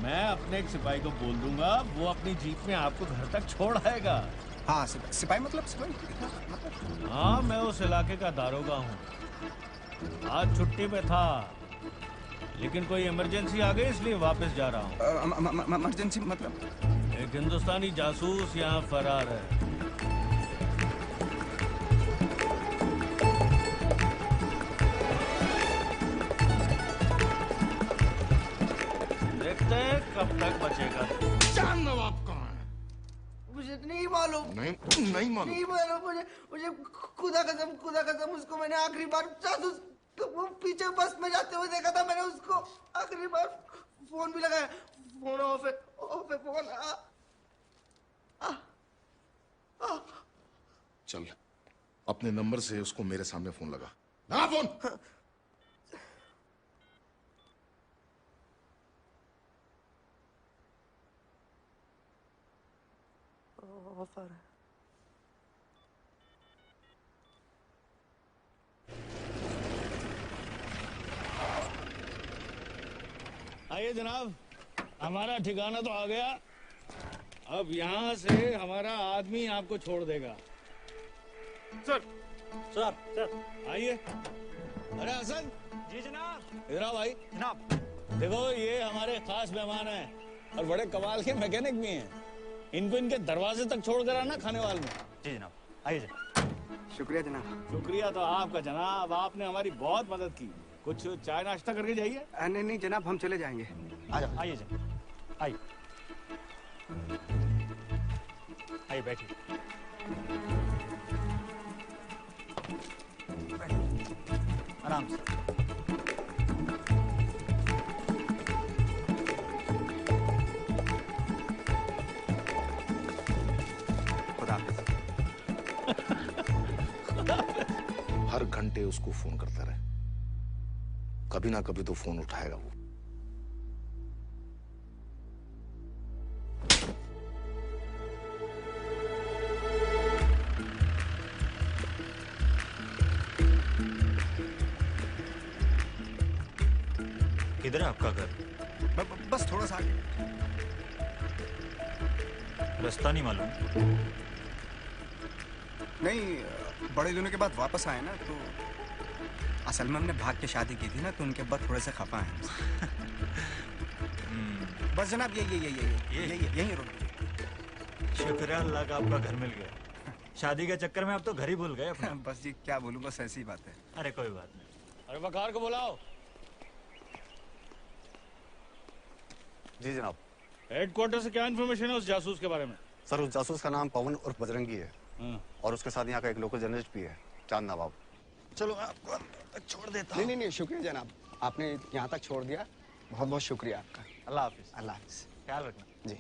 मैं अपने एक सिपाही को बोल दूंगा, वो अपनी जीप में आपको घर तक छोड़ आएगा। हाँ सिपाही मतलब सिपाही? हाँ, मैं उस इलाके का दारोगा हूँ। आज छुट्टी पे था, लेकिन कोई इमरजेंसी आ गई इसलिए वापस जा रहा हूँ। इमरजेंसी मतलब? एक हिंदुस्तानी जासूस यहाँ फरार है। देखते हैं कब तक बचेगा? चांद नवाब कहाँ है? मुझे नहीं मालूम। नहीं मालूम। नहीं मालूम मुझे खुदा कसम उसको मैंने आखिरी बार जासूस वो पीछे बस में जाते हुए देखा था मैंने उसको आखिरी बार। फोन भी लगाया, फोन ऑफ है फोन। चल अपने नंबर से उसको मेरे सामने फोन लगा। लगा फोन। ऑफर है। आइए जनाब, हमारा ठिकाना तो आ गया। अब यहाँ से हमारा आदमी आपको छोड़ देगा। सर आइए। अरे हसन। जी जनाब। इधर आओ भाई। जनाब देखो ये हमारे खास मेहमान हैं और बड़े कमाल के मैकेनिक भी हैं। इनको इनके दरवाजे तक छोड़ कर आना खाने वाले में। जी जनाब, आइए जनाब। शुक्रिया जनाब। शुक्रिया तो आपका जनाब, आपने हमारी बहुत मदद की। कुछ चाय नाश्ता करके जाइए। नहीं जनाब, हम चले जाएंगे। आ जाओ। आइए जनाब, आइए आइए बैठिए। आराम से। हर घंटे उसको फोन करता रहे, कभी ना कभी तो फोन उठाएगा वो। किधर है आपका घर? बस थोड़ा सा आगे। रास्ता नहीं मालूम? नहीं, बड़े दिनों के बाद वापस आए ना, तो असल में हमने भाग के शादी की थी ना, तो उनके बाद थोड़े से खफा हैं। बस जनाब यही रुक। शुक्र है अल्लाह का आपका घर मिल गया। शादी के चक्कर में आप तो घर ही भूल गए अपना। बस जी क्या बोलूं, बस ऐसी बात है। अरे कोई बात नहीं। अरे वकार को बुलाओ। जी जनाब। हेडक्वार्टर से क्या इन्फॉर्मेशन है उस जासूस के बारे में? सर उस जासूस का नाम पवन और बजरंगी है और उसके साथ यहाँ का एक लोकल जर्नलिस्ट भी है, चांद नवाब। चलो मैं आपको छोड़ देता हूँ। नहीं शुक्रिया जनाब, आपने यहाँ तक छोड़ दिया, बहुत बहुत शुक्रिया आपका। अल्लाह हाफिज। अल्लाह हाफिज। ख्याल रखना। जी।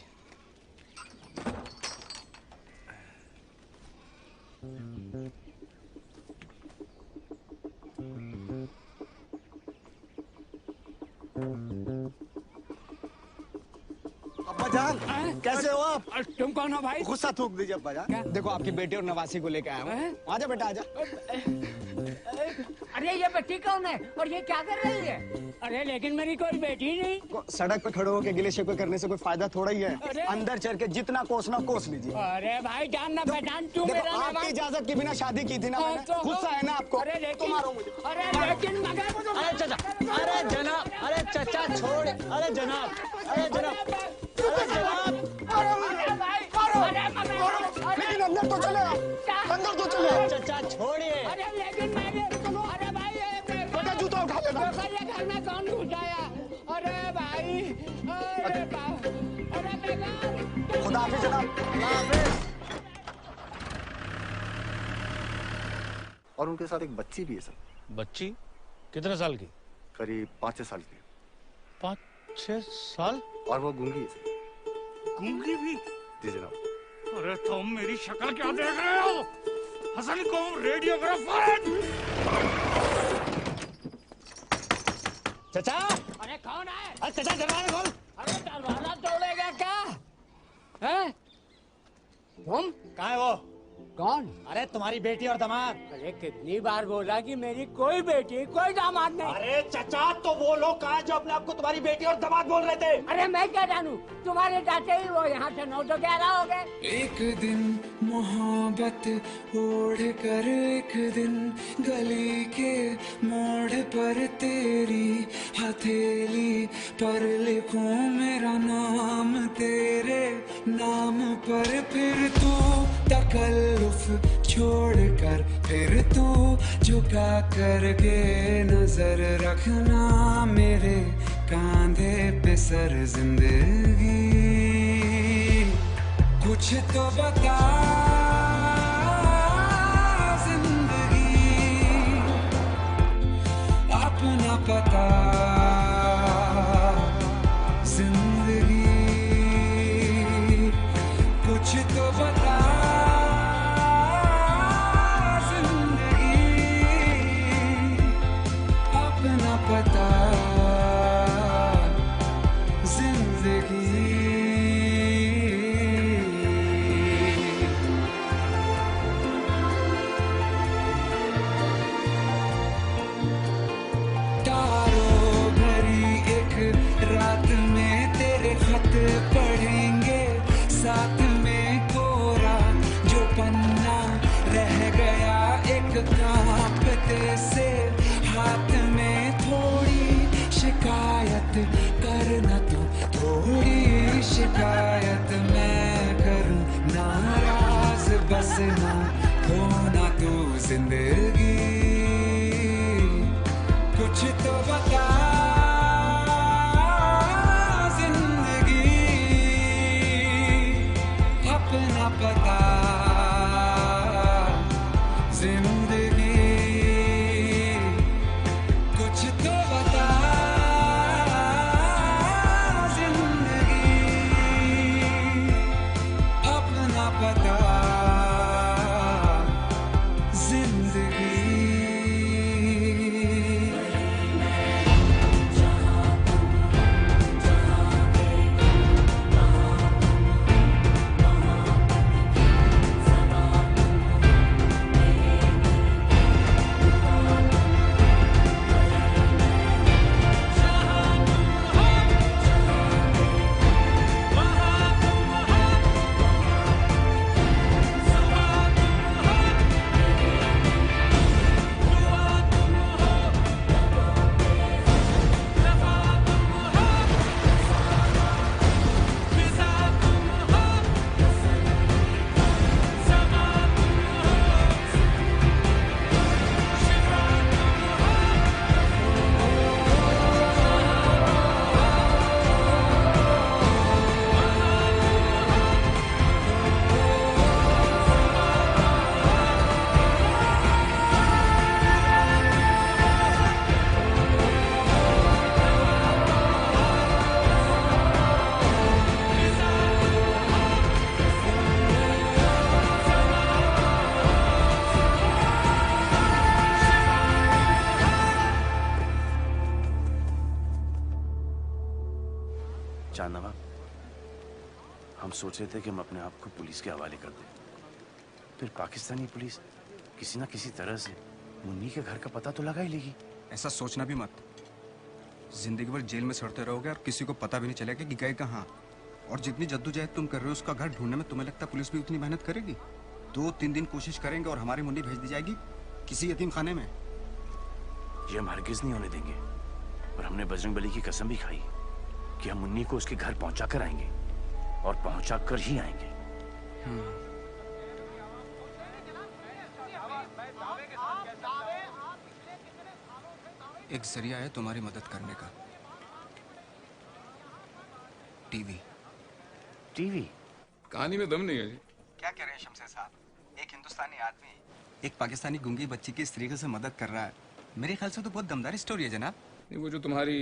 अब्बा जान, कैसे हो आप? तुम कौन हो भाई? गुस्सा थूक दीजिए अब्बा जान। देखो आपकी बेटी और नवासी को लेकर आया हूँ। आजा बेटा आजा। अरे ये बेटी कौन है और ये क्या कर रही है? अरे लेकिन मेरी कोई बेटी नहीं। सड़क पे खड़े होकर गिले शिकवे करने से कोई फायदा थोड़ा ही है। अंदर चल के जितना कोसना कोस लीजिए। अरे भाई जानना पहचान तू मेरा नाम। आपकी इजाजत के बिना शादी की थी ना मैंने। गुस्सा है ना आपको? अरे लेकिन मारो मुझे। अरे लेकिन मगर अरे चाचा, अरे जनाब, अरे चाचा छोड़। अरे जनाब, अरे जनाब, अरे जनाब, लेकिन अंदर तो चले, अंदर तो चले। चाचा छोड़िए। अरे लेकिन मैंने अरे भाई बेटा जूता उठा लेना। ये घर में कौन घुसाया? अरे भाई, अरे बेकार। खुदा हाफिज जनाब। अल्लाह हाफिज। और उनके साथ एक बच्ची भी है सर। बच्ची? कितने साल की? करीब 5-6 साल की। 5-6 साल? और वो गूंगी है सर। गूंगी भी? जी जनाब। अरे तुम मेरी शक्ल क्या देख रहे हो? हसन को रेडियोग्राफर। चाचा। अरे कौन है? अरे चाचा दरवाजा खोल। अरे दरवाजा तोड़ेगा क्या? हैं? तुम? कहाँ है वो? कौन? अरे तुम्हारी बेटी और दामाद। अरे कितनी बार बोला कि मेरी कोई बेटी कोई दामाद नहीं। अरे चाचा तो वो लोग कहाँ जो अपने आप को तुम्हारी बेटी और दामाद बोल रहे थे? अरे मैं क्या जानूं, तुम्हारे चाचे ही वो यहाँ से 9 तो 11 हो गए। एक दिन मोहब्बत ओढ़ कर एक दिन गली के मोड़ पर तेरी हथेली पर लिखूं मेरा नाम तेरे नाम पर, फिर तू तकल्लुफ छोड़ कर फिर तू झुका करके नजर रखना मेरे कांधे पे सर जिंदगी, कुछ तो बता जिंदगी, अपना पता जिंदगी, कुछ तो बता जिंदगी, अपना पता पढ़ेंगे साथ में कोरा जो पन्ना रह गया एक कांपते से हाथ में, थोड़ी शिकायत करना तू, थोड़ी शिकायत मैं करूं, नाराज बस ना होना तू जिंदगी, कुछ तो बता अपना पता जिंदगी, कुछ तो बता जिंदगी, अपना पता जिंदगी। जानवा, हम सोच रहे थे कि हम अपने आप को पुलिस के हवाले कर दें, फिर पाकिस्तानी पुलिस किसी ना किसी तरह से मुन्नी के घर का पता तो लगा ही लेगी। ऐसा सोचना भी मत, जिंदगी भर जेल में सड़ते रहोगे और किसी को पता भी नहीं चलेगा कि गए कहाँ। और जितनी जद्दोजहद तुम कर रहे हो उसका घर ढूंढने में तुम्हें लगता पुलिस भी उतनी मेहनत करेगी? 2-3 दिन कोशिश करेंगे और हमारी मुन्नी भेज दी जाएगी किसी यतीम खाने में। ये हम हरगिज नहीं होने देंगे, और हमने बजरंगबली की कसम भी खाई कि हम मुन्नी को उसके घर पहुंचा कर आएंगे, और पहुंचा कर ही आएंगे। एक जरिया है तुम्हारी मदद करने का, टीवी। टीवी? कहानी में दम नहीं है जी। क्या कह रहे हैं शमशेर साहब, एक हिंदुस्तानी आदमी एक पाकिस्तानी गूंगी बच्ची की इस तरीके से मदद कर रहा है, मेरे ख्याल से तो बहुत दमदार स्टोरी है जनाब। नहीं, वो जो तुम्हारी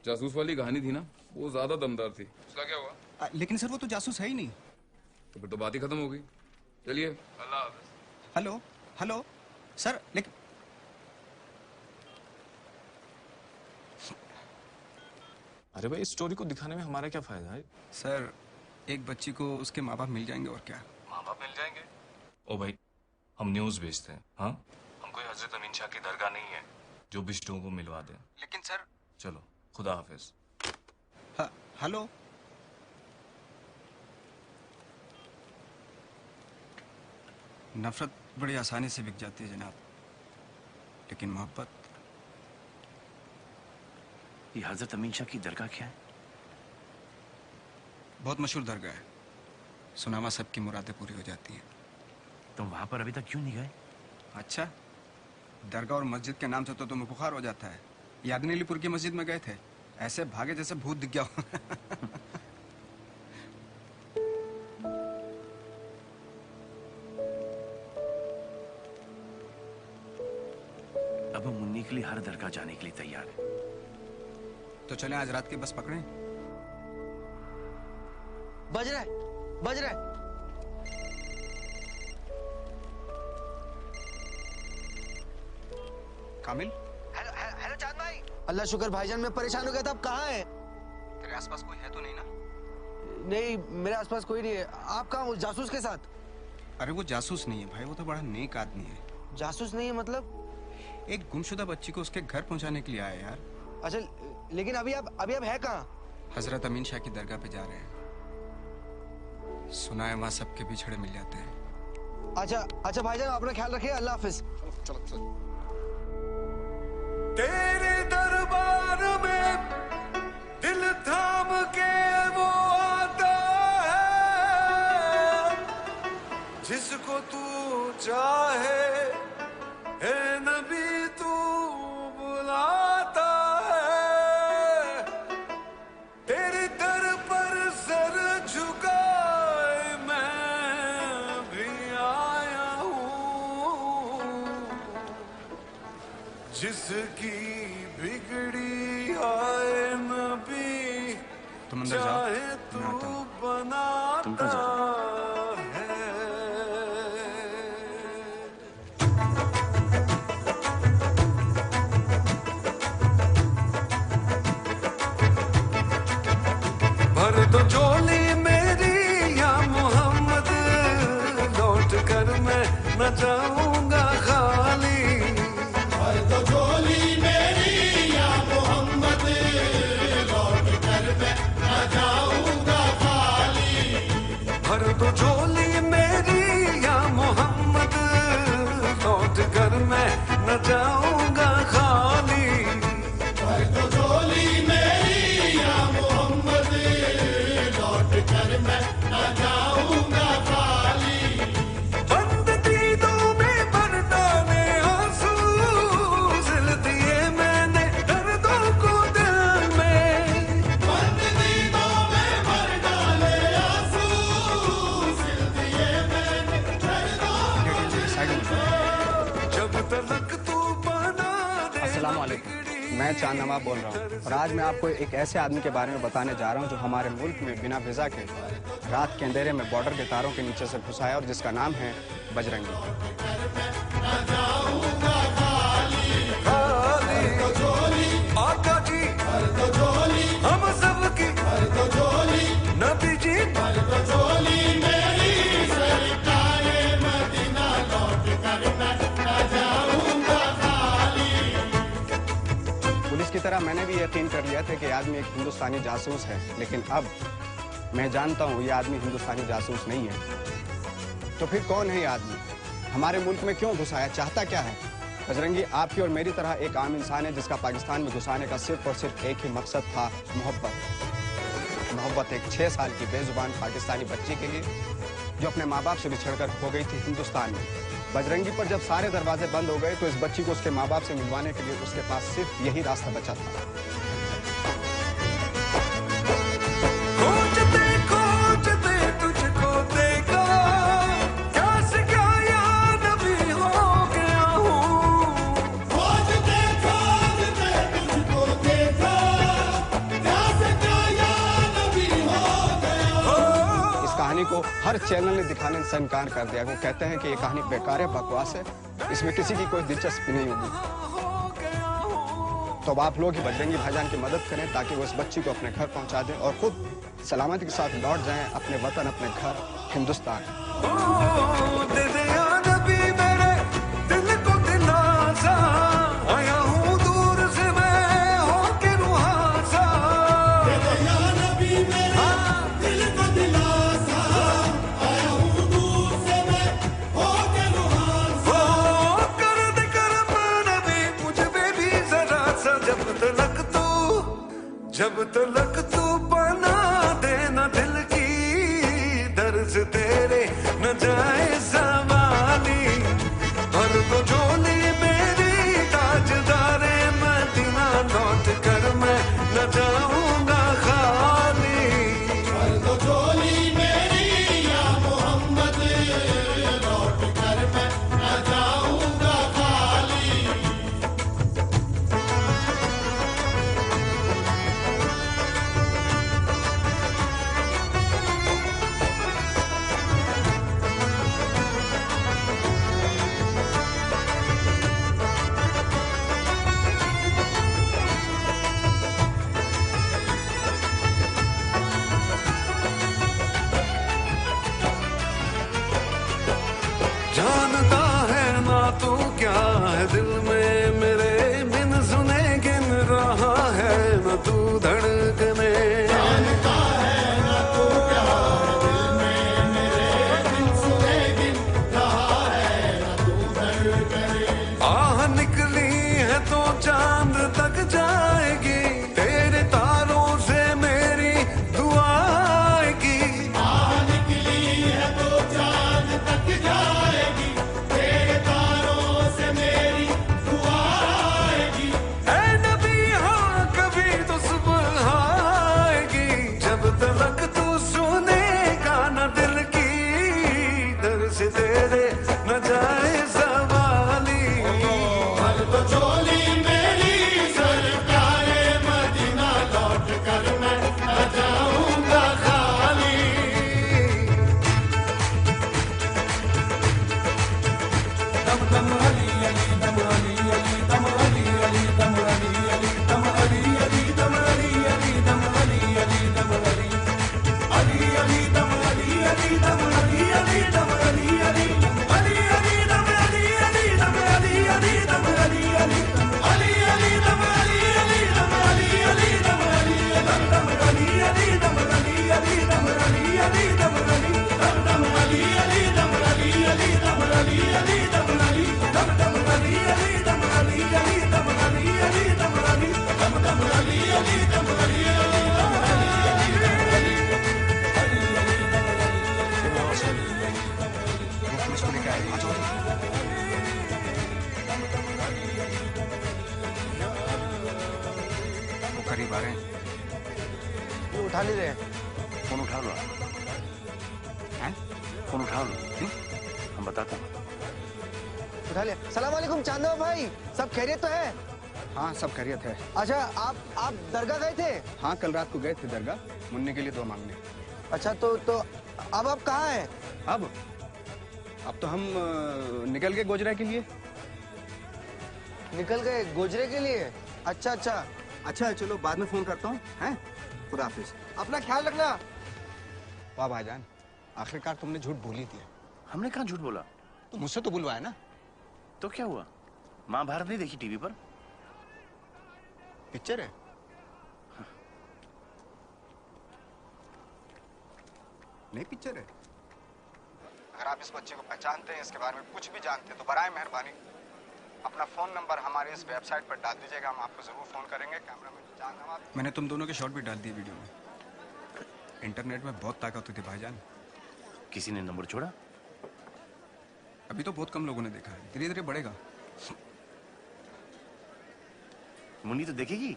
जासूस वाली कहानी थी ना, वो ज्यादा दमदार थी। उसका क्या हुआ? लेकिन सर वो तो जासूस है ही नहीं। तो फिर तो बात ही खत्म हो गई। चलिए, अल्लाह हाफ़िज़। हेलो हेलो सर, लेकिन अरे भाई, इस स्टोरी को दिखाने में हमारा क्या फायदा है? सर एक बच्ची को उसके माँ बाप मिल जाएंगे, और क्या। माँ बाप मिल जाएंगे? ओ भाई, हम न्यूज़ भेजते हैं। हाँ, हम कोई हजरत अमीन शाह की दरगाह नहीं है जो बिश्तों को मिलवा दें। लेकिन सर। चलो, खुदा हाफिज। हेलो। नफरत बड़ी आसानी से बिक जाती है जनाब, लेकिन मोहब्बत। ये हजरत अमीन शाह की दरगाह क्या है? बहुत मशहूर दरगाह है, सुनामा सबकी मुरादें पूरी हो जाती हैं। तुम वहां पर अभी तक क्यों नहीं गए? अच्छा, दरगाह और मस्जिद के नाम से तो तुम्हें बुखार हो जाता है। यादनीलीपुर की मस्जिद में गए थे, ऐसे भागे जैसे भूत दिख गया हो। अब हम मुन्नी के लिए हर दरगाह जाने के लिए तैयार हैं। तो चलें आज रात की बस पकड़ें। बज रहा है, बज रहा है। कामिल, हेलो चांद भाई। अल्लाह शुक्र भाईजान, मैं परेशान हो गया था। अब कहाँ है? तेरे आसपास कोई है तो नहीं ना? नहीं, मेरे आसपास कोई नहीं है। आप कहाँ हो? जासूस के साथ? अरे वो जासूस नहीं है भाई, वो तो बड़ा नेक आदमी है। जासूस नहीं है मतलब? एक गुमशुदा बच्ची को उसके घर पहुंचाने के लिए आया यार। अच्छा, लेकिन अभी आप है कहाँ? हजरत अमीन शाह की दरगाह पे जा रहे हैं। सुना है वहाँ सबके बिछड़े मिल जाते हैं। अच्छा भाईजान, अपना ख्याल रखिए। अल्लाह हाफिज। चलो। तेरे दरबार में दिल थाम के वो आता है, जिसको तू चाहे है नबी तू बुलाता है। तेरे दर पर सर झुकाए मैं भी आया हूँ, जिसकी बिगड़ी आए नबी तुम अंदर जाओ, चाहे तू बनाता है। भर दो झोली मेरी या मोहम्मद, लौट कर मैं न जाऊंगा खाली। भर दो झोली मेरी या मोहम्मद, लौट कर मैं न जाऊंगा खाली। भर दो झोली मेरी या मोहम्मद, लौट कर मैं न जाऊंगा खाली। भर दो झोली मेरी या मोहम्मद, लौट कर मैं न जाऊंगा खाली। बंद दीदों में भर डाले आंसू, सिल दिए मैंने दर्दों को दिल में। बंद दीदों में भर डाले आंसू, सिल दिए मैंने दर्दों को दिल में। जब तलक तू बना दे। अस्सलाम वालेकुम, मैं चांद नवाब बोल रहा हूँ और आज मैं आपको एक ऐसे आदमी के बारे में बताने जा रहा हूँ जो हमारे मुल्क में बिना वीज़ा के रात के अंधेरे में बॉर्डर के तारों के नीचे से घुस आया और जिसका नाम है बजरंगी। आका जी हम सबकी नबी जी, मेरी सरकारे मदीना, लौट कर मैं न जाऊंगा खाली। पुलिस की तरह मैंने भी यकीन कर लिया था कि आदमी एक हिंदुस्तानी जासूस है, लेकिन अब मैं जानता हूँ ये आदमी हिंदुस्तानी जासूस नहीं है। तो फिर कौन है ये आदमी? हमारे मुल्क में क्यों घुसाया? चाहता क्या है? बजरंगी आपकी और मेरी तरह एक आम इंसान है जिसका पाकिस्तान में घुसाने का सिर्फ और सिर्फ एक ही मकसद था, मोहब्बत। एक 6 साल की बेजुबान पाकिस्तानी बच्ची के लिए जो अपने माँ बाप से बिछड़कर हो गई थी हिंदुस्तान में। बजरंगी पर जब सारे दरवाजे बंद हो गए तो इस बच्ची को उसके माँ बाप से मिलवाने के लिए उसके पास सिर्फ यही रास्ता बचा था। खोजते तुझको देखा, क्या से क्या यार नबी हो गया हूँ। खोजते तुझको देखा, क्या से क्या यार नबी हो गया हूँ। इस कहानी को हर चैनल ने दिखाने से इनकार कर दिया। वो कहते हैं कि ये कहानी बेकार है, बकवास है, इसमें किसी की कोई दिलचस्पी नहीं होगी। तो अब आप लोग ही बजरंगी भाईजान की मदद करें ताकि वो इस बच्ची को अपने घर पहुंचा दें और खुद सलामती के साथ लौट जाएं अपने वतन, अपने घर हिंदुस्तान। दे दे या नबी मेरे दिल को दिलासा, आया हूँ दूर से मैं होके रुहासा। दे दे या नबी मेरे दिल को दिलासा, आया हूँ दूर से मैं होके रुहासा। कर दे करम नबी मुझ पे भी जरा सा, जब तलक तू बना देना दिल की दर्द तेरे न जाए ज़मानी। भर दो झोली मेरी ताजदारे मदीना, लौट कर मैं न जाऊं जानता है ना तू क्या है दिल में मेरे बिन सुने गिन रहा है ना तू धड़कने जानता है ना तू क्या है दिल में मेरे बिन सुने गिन रहा है ना तू धड़कने आह निकली है तो चांद तक जाएगी तेरे तारों से मेरी दुआ आएगी आह निकली है तो चांद तक जाएगी तेरे तारों से मेरी दुआ आएगी ऐ नबी हाँ कभी तो सुबह आएगी जब तलक तू सुनेगा न दिल की दर से तेरे न जाए सवाली भर तो चोली मेरी सरकारे मदीना लौट कर मैं न जाऊंगा खाली दम दम अली अली दम अली अली दम अली अली दम अली अली दम अली अली दम अली अली दम अली अली दम अली अली अली दम अली अली दम अली अली दम अली अली अली अली दम अली अली दम अली अली दम अली अली अली अली दम अली अली दम अली अली दम अली दम अली अली दम अली अली दम अली अली दम अली दम अली अली दम अली अली दम अली अली दम अली दम अली अली दम अली अली दम अली अली दम अली दम अली अली दम अली अली दम पुलिस को लेकर आए वो करीब आ रहे हैं ये उठा नहीं रहे फोन उठा लो हैं फोन उठा लो हम बताते हैं उठा लिया सलाम वालेकुम चांदो भाई सब खैरियत तो है हाँ सब खैरियत है अच्छा आप दरगाह गए थे हाँ कल रात को गए थे दरगाह मुन्ने के लिए दुआ मांगने अच्छा तो अब आप कहाँ हैं अब तो हम निकल गए गोजरा के लिए निकल गए गोजरे के लिए अच्छा अच्छा अच्छा चलो बाद में फोन करता हूँ हैं खुदा हाफिज अपना ख्याल रखना वाह भाईजान आखिरकार तुमने झूठ बोल ही दिया हमने कहाँ झूठ बोला तो मुझसे तो बुलवाया ना तो क्या हुआ महाभारत नहीं देखी टीवी पर पिक्चर है नहीं पिक्चर है अगर आप इस बच्चे को पहचानते हैं इसके बारे में कुछ भी जानते हैं तो बराए मेहरबानी अपना फोन नंबर हमारे इस वेबसाइट पर डाल दीजिएगा हम आपको जरूर फोन करेंगे कैमरा में मैंने तुम दोनों के शॉट भी डाल दिए वीडियो में इंटरनेट में बहुत ताकत होती है भाईजान किसी ने नंबर छोड़ा अभी तो बहुत कम लोगों ने देखा है धीरे धीरे बढ़ेगा मुन्नी तो देखेगी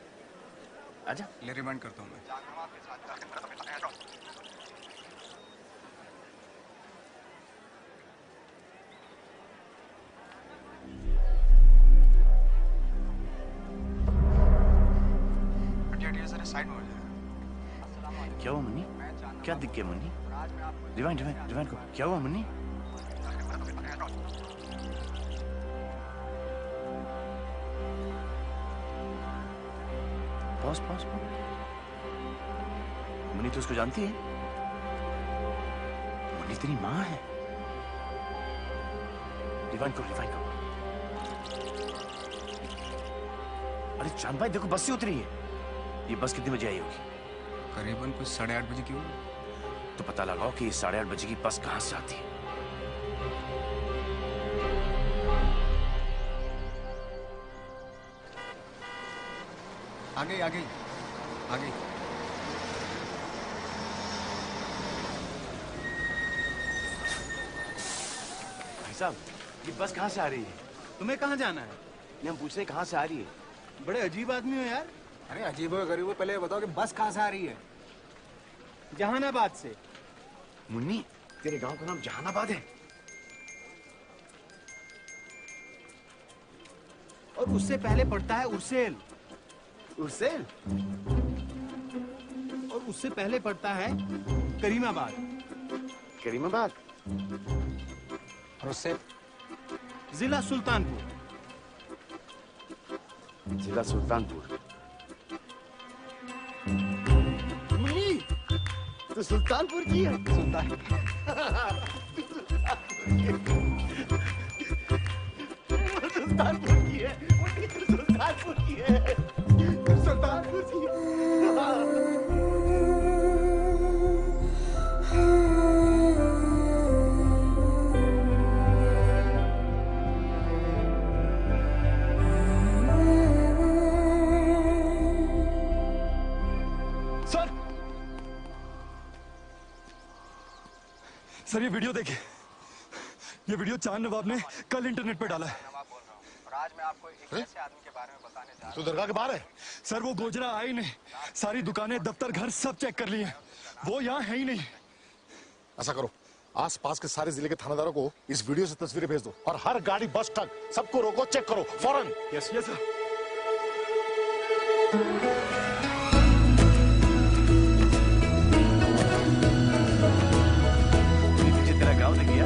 आजा ले रिमाइंड करता हूँ मैं साइड में हो जाएगा क्या हुआ मुन्नी क्या दिख गया मुन्नी रिवाइंड रिवाइंड रिवाइंड को क्या हुआ Munni pause pause pause Munni तो उसको जानती है मुन्नी तेरी माँ है रिवाइंड करो रिवाइंड करो अरे चांद भाई देखो बस से उतरी है ये बस कितने बजे आई होगी करीबन कुछ 8:30 बजे की होगी तो पता लगाओ कि 8:30 बजे की बस कहां से आती है आ गई आ गई आ गई भाई साहब ये बस कहां से आ रही है तुम्हें कहाँ जाना है नहीं हम पूछ रहे कहां से आ रही है बड़े अजीब आदमी हो यार अरे अजीब हो गरीब हो पहले ये बताओ कि बस कहाँ से आ रही है जहानाबाद से मुन्नी तेरे गांव का नाम जहानाबाद है और उससे पहले पड़ता है उर्सेल उर्सेल और उससे पहले पड़ता है करीमाबाद करीमाबाद और उससे जिला सुल्तानपुर जिला सुल्तानपुर तो सुल्तानपुर की है सुल्तान सुल्तानपुर की है, मुन्नी तू सुल्तानपुर की है, तू सुल्तानपुर की है। सर ये वीडियो देखिए, ये वीडियो चांद नवाब ने कल इंटरनेट पे डाला है। और आज मैं आपको एक ऐसे आदमी के बारे में बताने जा रहा हूं। तो दरगाह के बाहर है सर, वो गोजरा आई नहीं, सारी दुकानें दफ्तर घर सब चेक कर लिए, वो यहाँ है ही नहीं। ऐसा करो, आस पास के सारे जिले के थानेदारों को इस वीडियो से तस्वीरें भेज दो और हर गाड़ी बस ट्रक सबको रोको, चेक करो फौरन। Yes yes sir. तेरा गाँव दिख गया?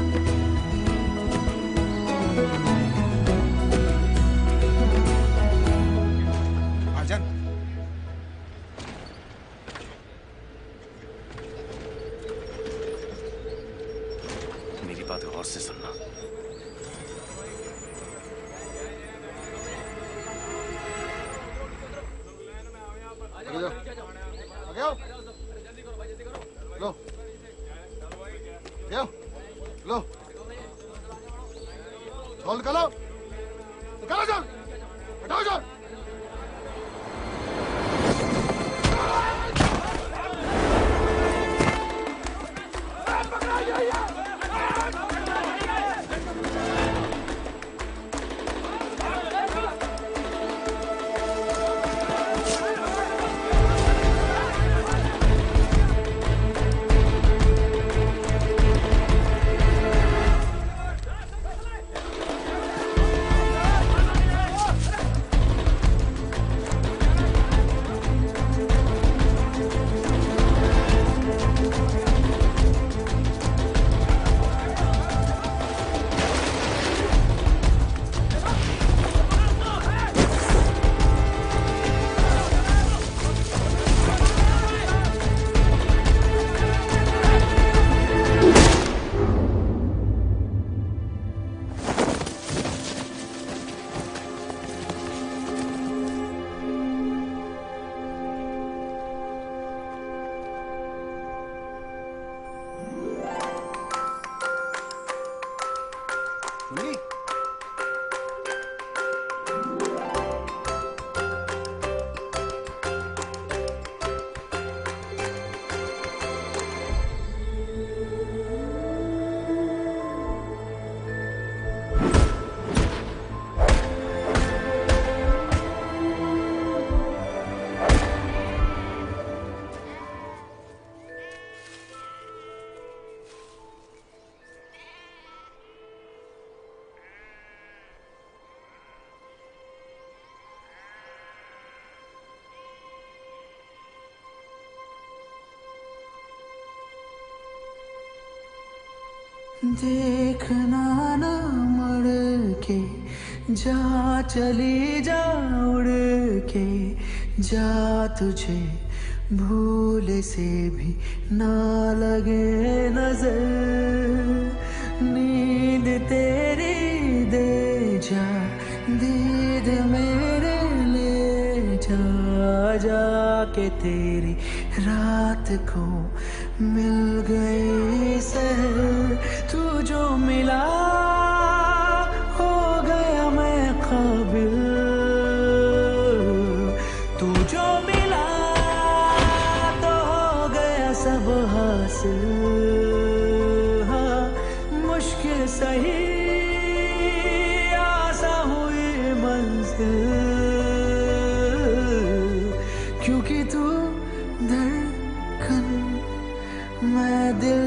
भाईजान मेरी बात गौर से सुनना। आगे आओ, लो लो, चल निकालो, निकालो चल, हटाओ चल। देखना ना मुड़ के, जा चली जा उड़ के, जा तुझे भूल से भी ना लगे नजर, नींद तेरी दे जा, दीद मेरे ले जा, जा के तेरी रात को मिल गई सहर, तू जो मिला हो गया मैं काबिल, तू जो मिला तो हो गया सब हासिल, हाँ मुश्किल सही आसा हुई मंजिल, क्योंकि तू धड़कन मैं दिल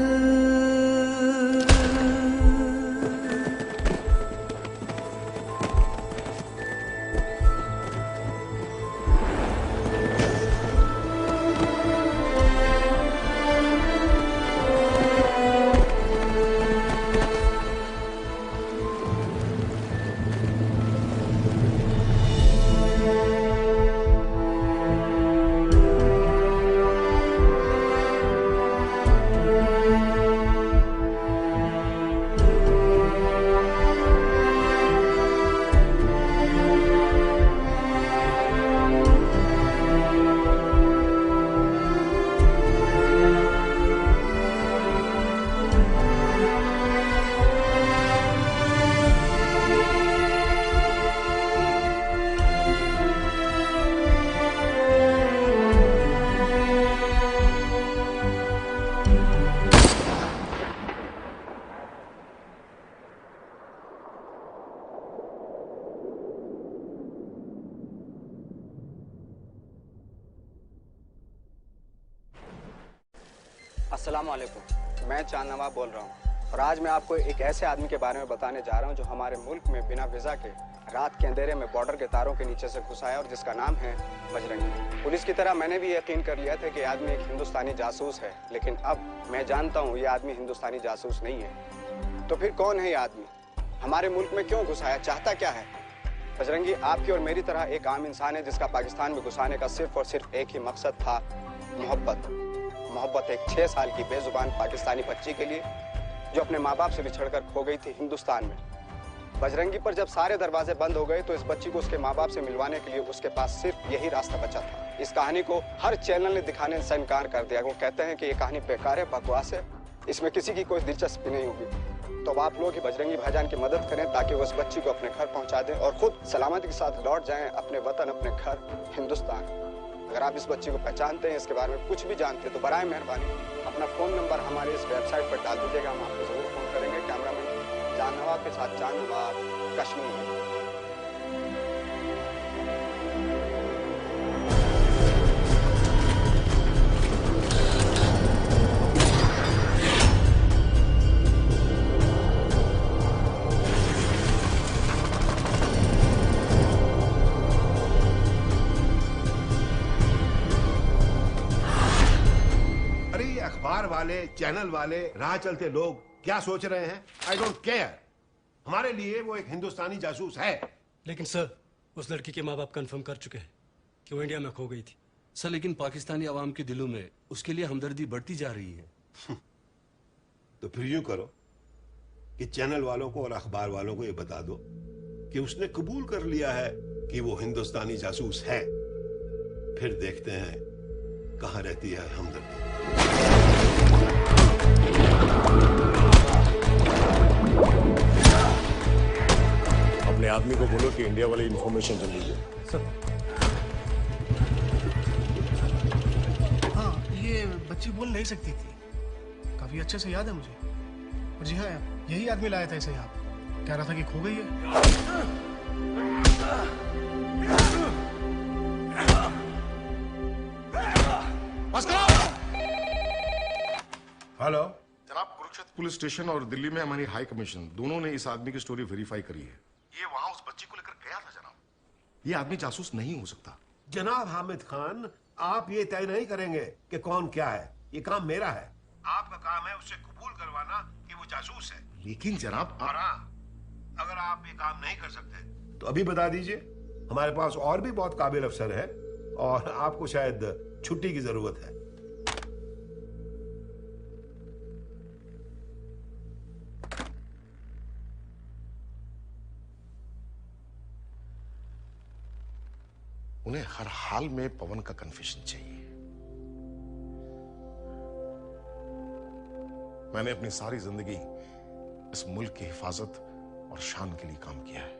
अस्सलाम वालेकुम। मैं चांद नवाब बोल रहा हूँ और आज मैं आपको एक ऐसे आदमी के बारे में बताने जा रहा हूँ जो हमारे मुल्क में बिना वीज़ा के रात के अंधेरे में बॉर्डर के तारों के नीचे से घुस आया और जिसका नाम है बजरंगी। पुलिस की तरह मैंने भी यकीन कर लिया था कि आदमी एक हिंदुस्तानी जासूस है, लेकिन अब मैं जानता हूँ ये आदमी हिंदुस्तानी जासूस नहीं है। तो फिर कौन है ये आदमी? हमारे मुल्क में क्यों घुस आया? चाहता क्या है? बजरंगी आपकी और मेरी तरह एक आम इंसान है जिसका पाकिस्तान में घुसाने का सिर्फ और सिर्फ एक ही मकसद था, मोहब्बत। एक 6 साल की बेजुबान पाकिस्तानी बच्ची के लिए जो अपने माँ बाप से बिछड़कर खो गई थी हिंदुस्तान में। बजरंगी पर जब सारे दरवाजे बंद हो गए तो इस बच्ची को उसके माँ बाप से मिलवाने के लिए उसके पास सिर्फ यही रास्ता बचा था। इस कहानी को हर चैनल ने दिखाने से इनकार कर दिया। वो कहते हैं कि ये कहानी बेकार है, बकवास है, इसमें किसी की कोई दिलचस्पी नहीं होगी। तो अब आप लोग ही बजरंगी भाईजान की मदद करें ताकि वो उस बच्ची को अपने घर पहुंचा दें और खुद सलामती के साथ लौट जाएं अपने वतन, अपने घर हिंदुस्तान। अगर आप इस बच्ची को पहचानते हैं, इसके बारे में कुछ भी जानते हैं, तो बराए मेहरबानी अपना फ़ोन नंबर हमारे इस वेबसाइट पर डाल दीजिएगा, हम आपको ज़रूर फ़ोन करेंगे। कैमरामैन चांद नवाब के साथ चांद नवाब, कश्मीर। अखबार वाले, चैनल वाले, राह चलते लोग क्या सोच रहे हैं? I don't care. हमारे लिए वो एक हिंदुस्तानी जासूस है। लेकिन सर, उस लड़की के माँ बाप कंफर्म कर चुके हैं कि वो इंडिया में खो गई थी। सर, लेकिन पाकिस्तानी आवाम के दिलों में उसके लिए हमदर्दी बढ़ती जा रही है। तो फिर यूं करो कि चैनल वालों को और अखबार वालों को ये बता दो कि उसने कबूल कर लिया है कि वो हिंदुस्तानी जासूस है। फिर देखते हैं कहाँ रहती है हमदर्दी। अपने आदमी को बोलो कि इंडिया वाली इंफॉर्मेशन जल्दी दे। हाँ, ये बच्ची बोल नहीं सकती थी, काफी अच्छे से याद है मुझे। और जी हाँ, यही आदमी लाया था इसे यहाँ। कह रहा था कि खो गई है। हेलो जनाब, कुरुक्षेत्र पुलिस स्टेशन और दिल्ली में हमारी हाई कमीशन दोनों ने इस आदमी की स्टोरी वेरीफाई करी है। ये वहां उस बच्ची को लेकर गया था जनाब। ये आदमी जासूस नहीं हो सकता। जनाब हामिद खान, आप ये तय नहीं करेंगे कि कौन क्या है। ये काम मेरा है। आपका काम है उससे कबूल करवाना कि वो जासूस है। लेकिन जनाब और हाँ, अगर आप ये काम नहीं कर सकते तो अभी बता दीजिए। हमारे पास और भी बहुत काबिल अफसर है और आपको शायद छुट्टी की जरूरत है। उन्हें हर हाल में पवन का कन्फेशन चाहिए। मैंने अपनी सारी जिंदगी इस मुल्क की हिफाजत और शान के लिए काम किया है,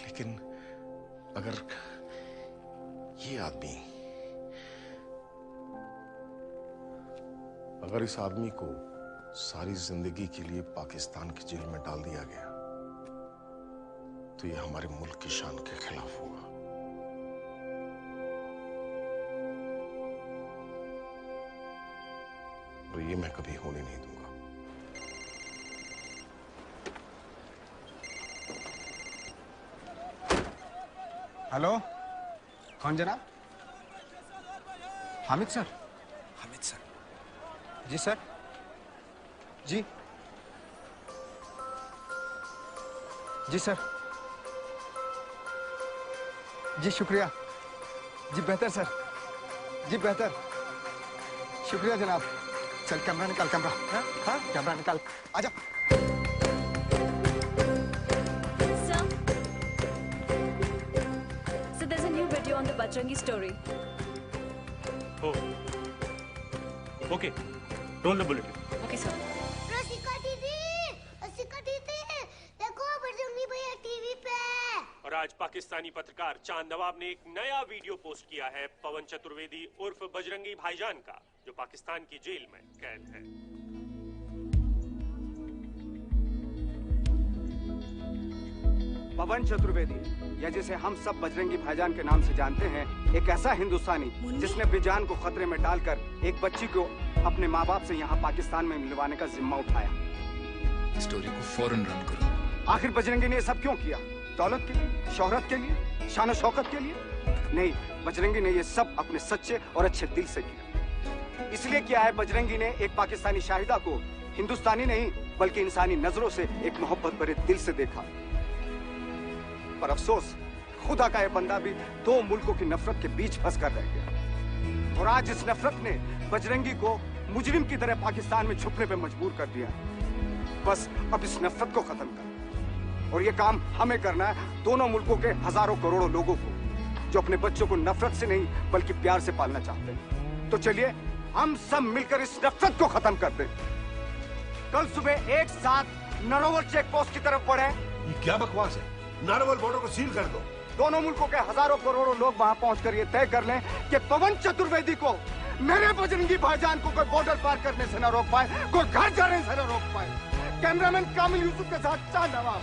लेकिन अगर इस आदमी को सारी जिंदगी के लिए पाकिस्तान की जेल में डाल दिया गया तो ये हमारे मुल्क की शान के खिलाफ होगा। और ये मैं कभी होने नहीं दूंगा। हेलो, कौन जनाब? हामिद सर। हामिद सर। जी सर। जी जी सर। जी शुक्रिया। जी बेहतर सर। जी बेहतर। शुक्रिया जनाब। चल कैमरा निकाल, कैमरा। हाँ, कैमरा निकाल। आजा। So there's a new video on the Bajrangi story. Oh. Okay. Roll the bulletin. Okay, sir. रसिका दीदी, देखो बजरंगी भैया टीवी पे। और आज पाकिस्तानी पत्रकार चांद नवाब ने एक नया वीडियो पोस्ट किया है पवन चतुर्वेदी उर्फ बजरंगी भाईजान का, जो पाकिस्तान की जेल में कैद है। पवन चतुर्वेदी, या जिसे हम सब बजरंगी भाईजान के नाम से जानते हैं, एक ऐसा हिंदुस्तानी जिसने अपनी जान को खतरे में डालकर एक बच्ची को अपने माँ बाप से यहाँ पाकिस्तान में मिलवाने का जिम्मा उठाया। स्टोरी को फौरन रन करो। आखिर बजरंगी ने ये सब क्यों किया? दौलत के लिए, शोहरत के लिए, शान शौकत के लिए? नहीं, बजरंगी ने ये सब अपने सच्चे और अच्छे दिल से किया। इसलिए किया है बजरंगी ने एक पाकिस्तानी शाहिदा को हिंदुस्तानी नहीं बल्कि इंसानी नजरों से एक मोहब्बत भरे दिल से देखा। पर अफसोस, खुदा का ये बंदा भी दो मुल्कों की नफरत के बीच फंस कर रह गया। और आज इस नफरत ने बजरंगी को मुजरिम की तरह पाकिस्तान में छुपने पे मजबूर कर दिया। बस अब इस नफरत को खत्म कर, और ये काम हमें करना है, दोनों मुल्कों के हजारों करोड़ों लोगों को जो अपने बच्चों को नफरत से नहीं बल्कि प्यार से पालना चाहते हैं। तो चलिए हम सब मिलकर इस नफरत को खत्म कर दें। कल सुबह एक साथ नारोवल चेक पोस्ट की तरफ बढ़े। ये क्या बकवास है? नारोवल बॉर्डर को सील कर दो। दोनों मुल्कों के हजारों करोड़ों लोग वहां पहुंचकर ये तय कर लें कि पवन चतुर्वेदी को, मेरे बजरंगी भाईजान को कोई बॉर्डर पार करने से न रोक पाए, कोई घर जाने से न रोक पाए। कैमरामैन कामिल यूसुफ के साथ चांद नवाब।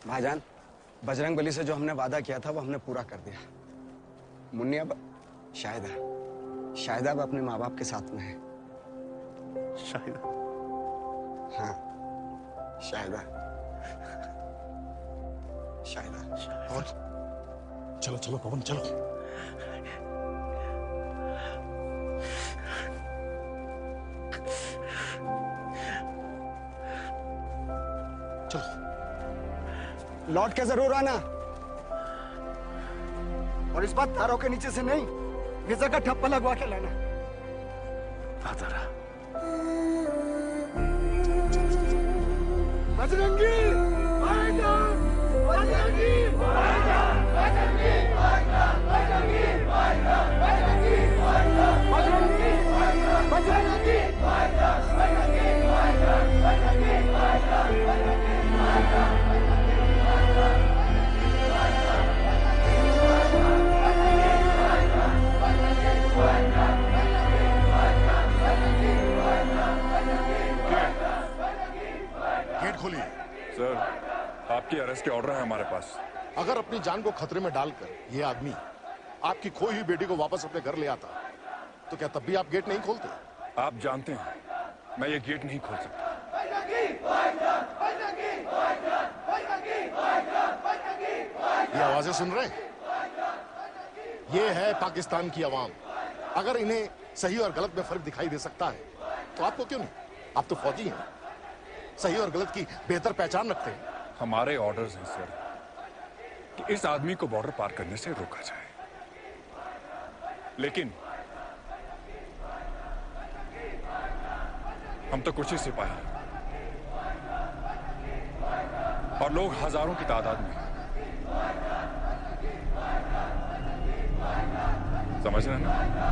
भाईजान, बजरंग बली से जो हमने वादा किया था वो हमने पूरा कर दिया। मुन्नी अब शाहिदा अब अपने माँ बाप के साथ में है। शाहिदा? हाँ, शाहिदा। और चलो चलो पवन चलो। लौट के जरूर आना, और इस बार तारों के नीचे से नहीं, वीजा का ठप्पा लगवा के लाना। आता रहा। बजरंगी भाईजान, बजरंगी भाईजान, बजरंगी भाईजान, बजरंगी भाईजान, बजरंगी भाईजान, बजरंगी भाईजान, बजरंगी भाईजान, बजरंगी भाईजान, बजरंगी भाईजान, बजरंगी भाईजान। गेट खोलिए। सर, आपकी अरेस्ट के ऑर्डर है हमारे पास। अगर अपनी जान को खतरे में डालकर ये आदमी आपकी खोई हुई बेटी को वापस अपने घर ले आता, तो क्या तब भी आप गेट नहीं खोलते? आप जानते हैं मैं ये गेट नहीं खोल सकता। ये आवाजें सुन रहे हैं? ये है पाकिस्तान की आवाम। अगर इन्हें सही और गलत में फर्क दिखाई दे सकता है तो आपको क्यों नहीं? आप तो फौजी हैं, सही और गलत की बेहतर पहचान रखते हैं। हमारे ऑर्डर्स हैं सर कि इस आदमी को बॉर्डर पार करने से रोका जाए, लेकिन हम तो कुछ ही सिपाही हैं और लोग हजारों की तादाद में। समझ रहे हैं ना?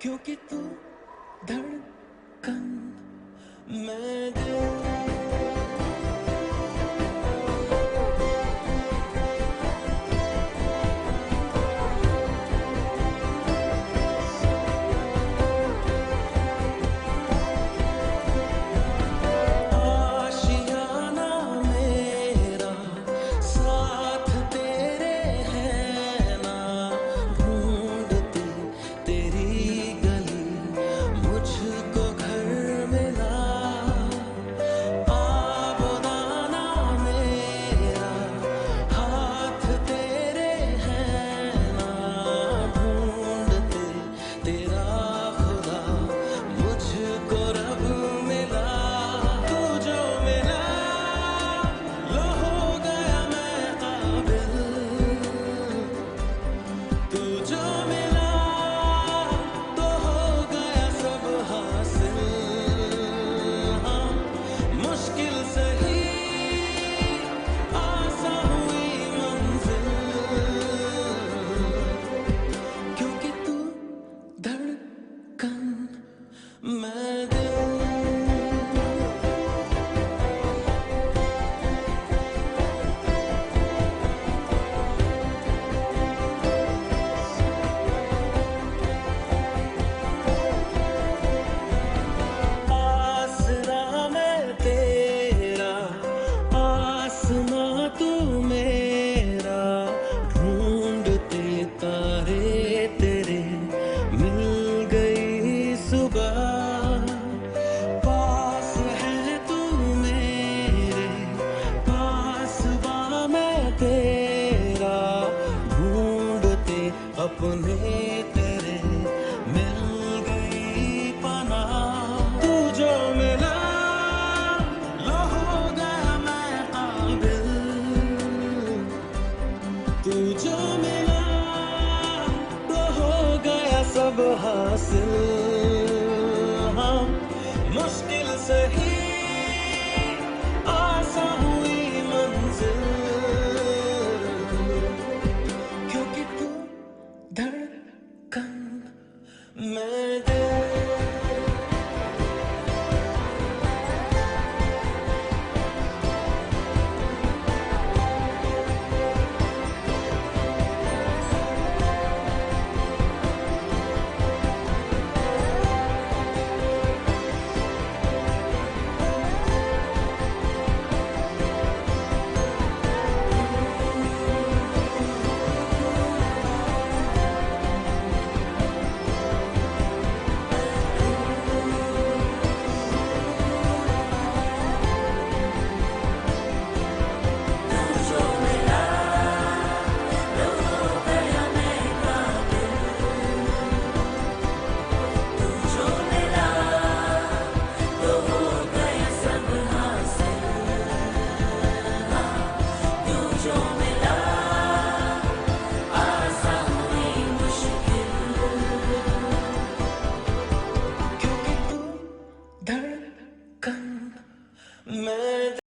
क्योंकि तू धड़कन मैं दिल अपने तेरे मिल गई पनाह तू जो मिला लो हो गया मैं काबिल तू जो मिला तो हो गया सब हासिल हाँ मुश्किल सही आसान हुई मंजिल क्योंकि तू धड़कन मैं दिल मैं